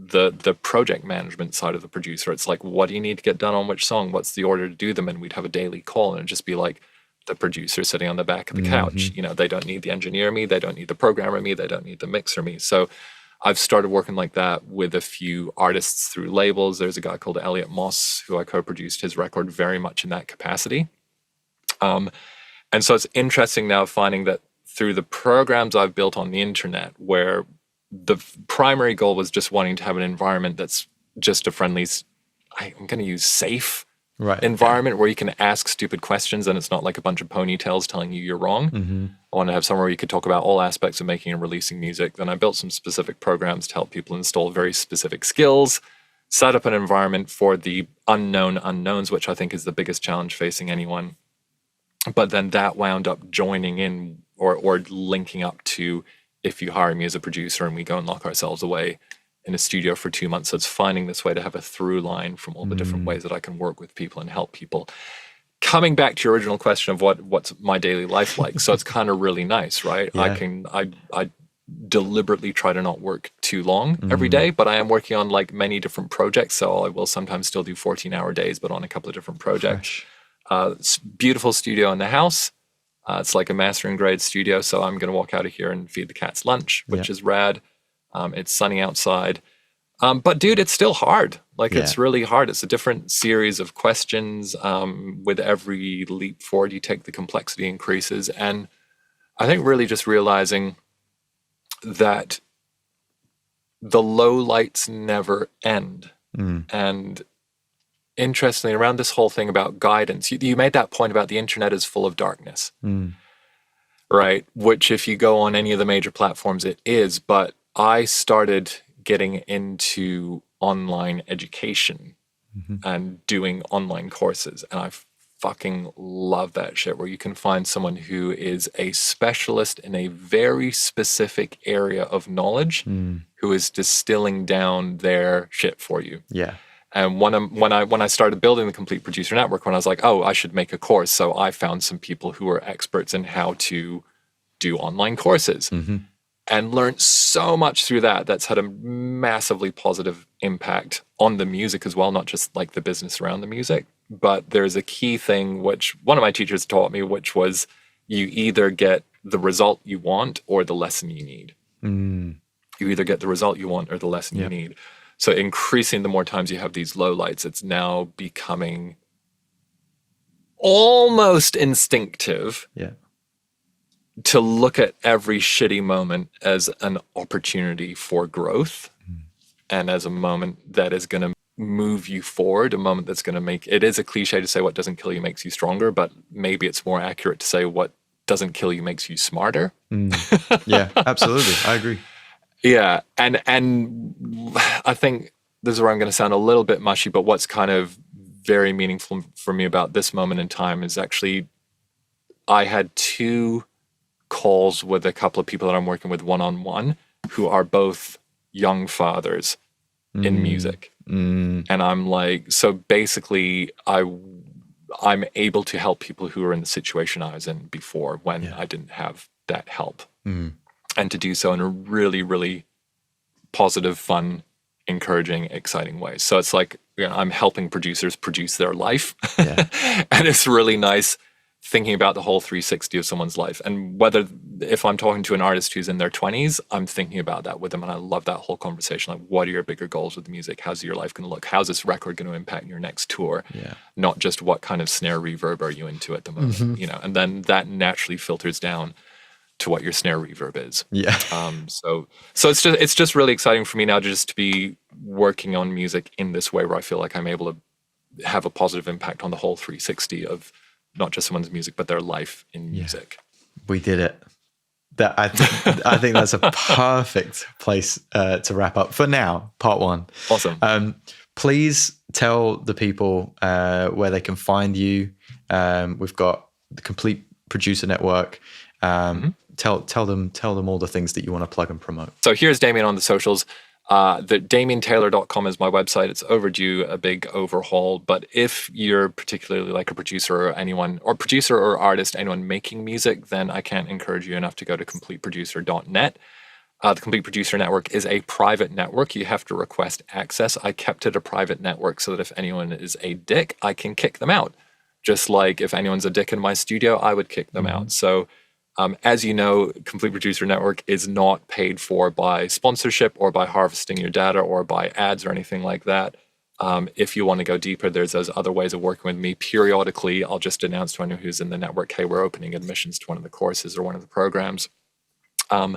the project management side of the producer. It's like, what do you need to get done on which song? What's the order to do them? And we'd have a daily call and it'd just be like the producer sitting on the back of the couch. You know, they don't need the engineer me. They don't need the programmer me. They don't need the mixer me. So I've started working like that with a few artists through labels. There's a guy called Elliot Moss who I co-produced his record very much in that capacity. And so it's interesting now finding that through the programs I've built on the internet, where the primary goal was just wanting to have an environment that's just a friendly, I'm going to use safe environment where you can ask stupid questions and it's not like a bunch of ponytails telling you you're wrong. I want to have somewhere where you could talk about all aspects of making and releasing music. Then I built some specific programs to help people install very specific skills, set up an environment for the unknown unknowns, which I think is the biggest challenge facing anyone. But then that wound up joining in or linking up to, if you hire me as a producer and we go and lock ourselves away in a studio for 2 months, so it's finding this way to have a through line from all the different ways that I can work with people and help people. Coming back to your original question of what's my daily life like, so it's kind of really nice, right? I deliberately try to not work too long every day, but I am working on like many different projects, so I will sometimes still do 14-hour days, but on a couple of different projects. It's beautiful studio in the house. It's like a mastering grade studio, so I'm going to walk out of here and feed the cats lunch, which is rad. It's sunny outside. But dude, it's still hard. Like it's really hard. It's a different series of questions. With every leap forward you take, the complexity increases. And I think really just realizing that the low lights never end. And interestingly, around this whole thing about guidance, you made that point about the internet is full of darkness, right? Which if you go on any of the major platforms, it is. But I started getting into online education and doing online courses. And I fucking love that shit, where you can find someone who is a specialist in a very specific area of knowledge who is distilling down their shit for you. Yeah. And when I started building the Complete Producer Network, when I was like, oh, I should make a course. So I found some people who are experts in how to do online courses. And learned so much through that. That's had a massively positive impact on the music as well, not just like the business around the music. But there's a key thing which one of my teachers taught me, which was you either get the result you want or the lesson you need. You either get the result you want or the lesson you need. So increasing the more times you have these lowlights, it's now becoming almost instinctive to look at every shitty moment as an opportunity for growth and as a moment that is going to move you forward, a moment that's going to make, it is a cliche to say what doesn't kill you makes you stronger, but maybe it's more accurate to say what doesn't kill you makes you smarter. Yeah, absolutely. I agree. Yeah. And I think this is where I'm going to sound a little bit mushy, but what's kind of very meaningful for me about this moment in time is actually I had 2 calls with a couple of people that I'm working with one-on-one who are both young fathers in music. And I'm like, so basically I'm able to help people who are in the situation I was in before when I didn't have that help. And to do so in a really, really positive, fun, encouraging, exciting ways. So it's like, I'm helping producers produce their life. Yeah. And it's really nice thinking about the whole 360 of someone's life. And whether, if I'm talking to an artist who's in their 20s, I'm thinking about that with them. And I love that whole conversation. Like, what are your bigger goals with the music? How's your life going to look? How's this record going to impact your next tour? Yeah. Not just what kind of snare reverb are you into at the moment, and then that naturally filters down to what your snare reverb is. Yeah. So it's just really exciting for me now just to be working on music in this way where I feel like I'm able to have a positive impact on the whole 360 of not just someone's music, but their life in music. We did it. I think that's a perfect place to wrap up for now, part one. Awesome. Please tell the people where they can find you. We've got the Complete Producer Network. Tell them all the things that you want to plug and promote. So here's Damian on the socials. The DamianTaylor.com is my website. It's overdue a big overhaul. But if you're particularly like a producer or anyone, or producer or artist, anyone making music, then I can't encourage you enough to go to CompleteProducer.net. The Complete Producer Network is a private network. You have to request access. I kept it a private network so that if anyone is a dick, I can kick them out. Just like if anyone's a dick in my studio, I would kick them out. So as you know, Complete Producer Network is not paid for by sponsorship or by harvesting your data or by ads or anything like that. If you want to go deeper, there's those other ways of working with me. Periodically, I'll just announce to anyone who's in the network, hey, we're opening admissions to one of the courses or one of the programs. I'm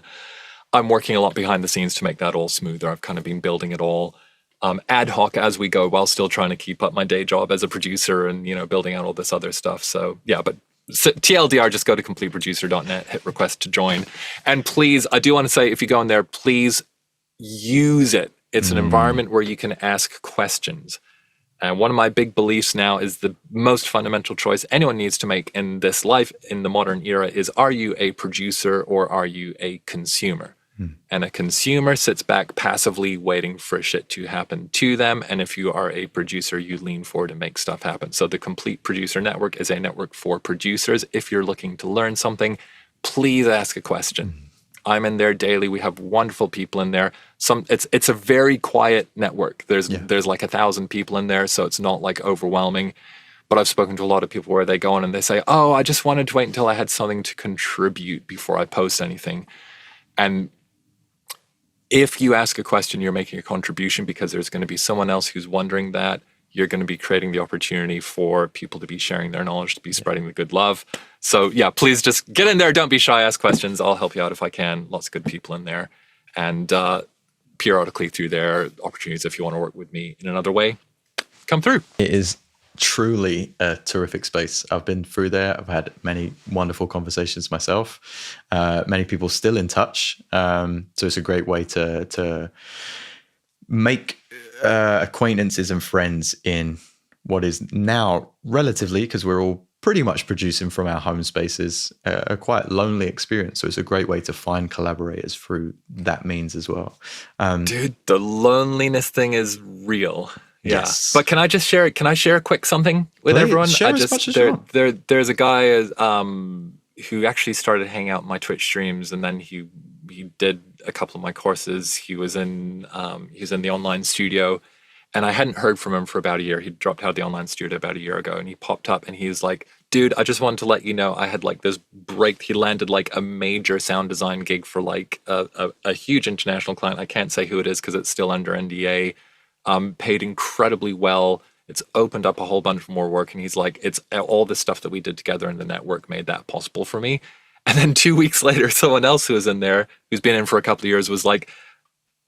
working a lot behind the scenes to make that all smoother. I've kind of been building it all ad hoc as we go while still trying to keep up my day job as a producer and, building out all this other stuff. So yeah, but TLDR, just go to CompleteProducer.net, hit request to join. And please, I do want to say, if you go in there, please use it. It's an environment where you can ask questions. And one of my big beliefs now is the most fundamental choice anyone needs to make in this life, in the modern era, is, are you a producer or are you a consumer? And a consumer sits back passively waiting for shit to happen to them. And if you are a producer, you lean forward and make stuff happen. So the Complete Producer Network is a network for producers. If you're looking to learn something, please ask a question. I'm in there daily. We have wonderful people in there. It's a very quiet network. There's like 1,000 people in there, so it's not like overwhelming. But I've spoken to a lot of people where they go on and they say, oh, I just wanted to wait until I had something to contribute before I post anything. And if you ask a question, you're making a contribution because there's going to be someone else who's wondering that. You're going to be creating the opportunity for people to be sharing their knowledge, to be spreading the good love. So yeah, please just get in there. Don't be shy. Ask questions. I'll help you out if I can. Lots of good people in there. And periodically through there, opportunities if you want to work with me in another way, come through. It is truly a terrific space. I've been through there. I've had many wonderful conversations myself. Many people still in touch. So it's a great way to make acquaintances and friends in what is now relatively, because we're all pretty much producing from our home spaces, a quite lonely experience. So it's a great way to find collaborators through that means as well. Dude, the loneliness thing is real. Yeah. Yes. But can I just share? Can I share a quick something with everyone? Share as much as you want. There's a guy who actually started hanging out in my Twitch streams, and then he did a couple of my courses. He was in the online studio, and I hadn't heard from him for about a year. He dropped out of the online studio about a year ago, and he popped up, and he's like, dude, I just wanted to let you know I had like this break. He landed like a major sound design gig for like a huge international client. I can't say who it is because it's still under NDA. Paid incredibly well. It's opened up a whole bunch more work. And he's like, it's all the stuff that we did together in the network made that possible for me. And then 2 weeks later, someone else who was in there, who's been in for a couple of years, was like,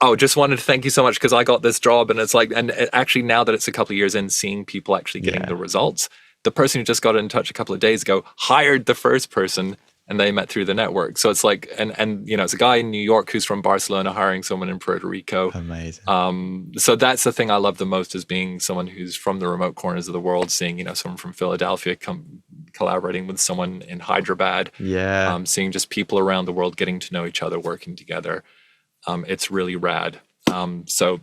oh, just wanted to thank you so much because I got this job. And it's like, and actually now that it's a couple of years in, seeing people actually getting the results, the person who just got in touch a couple of days ago hired the first person, and they met through the network. So it's like, and it's a guy in New York who's from Barcelona hiring someone in Puerto Rico. Amazing. So that's the thing I love the most, is being someone who's from the remote corners of the world, seeing, someone from Philadelphia collaborating with someone in Hyderabad. Yeah. Seeing just people around the world getting to know each other, working together. It's really rad. So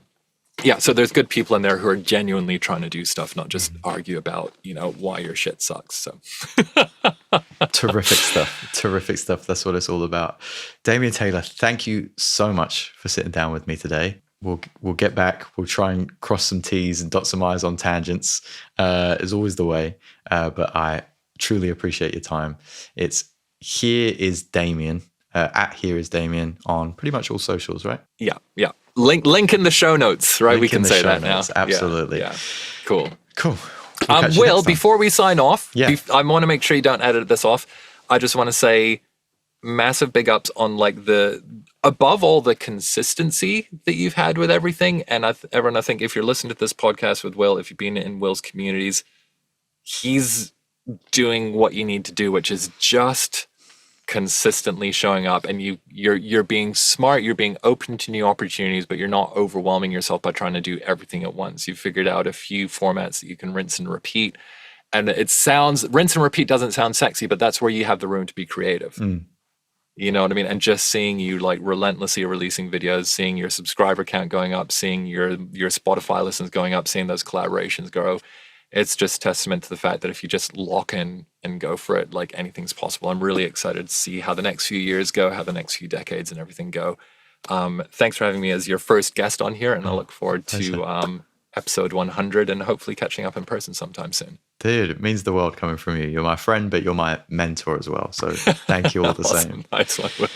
there's good people in there who are genuinely trying to do stuff, not just argue about, why your shit sucks. So Terrific stuff. That's what it's all about. Damian Taylor, thank you so much for sitting down with me today. we'll get back. We'll try and cross some T's and dot some I's on tangents. Is always the way. But I truly appreciate your time. It's Here Is Damian. At Here Is Damian on pretty much all socials, right? Yeah. Link in the show notes, right? We can say that notes. now. Absolutely. Yeah. Cool. Will, before we sign off, I want to make sure you don't edit this off. I just want to say massive big ups on like above all the consistency that you've had with everything. And everyone, I think if you're listening to this podcast with Will, if you've been in Will's communities, he's doing what you need to do, which is just consistently showing up, and you're being smart, you're being open to new opportunities, but you're not overwhelming yourself by trying to do everything at once. You've figured out a few formats that you can rinse and repeat, and rinse and repeat doesn't sound sexy, but that's where you have the room to be creative. You know what I mean? And just seeing you like relentlessly releasing videos, seeing your subscriber count going up, seeing your Spotify listens going up, seeing those collaborations grow, it's just testament to the fact that if you just lock in and go for it, like anything's possible. I'm really excited to see how the next few years go, how the next few decades and everything go. Thanks for having me as your first guest on here, and I look forward to episode 100 and hopefully catching up in person sometime soon. Dude, it means the world coming from you. You're my friend, but you're my mentor as well. So thank you all the same. Nice one, Will.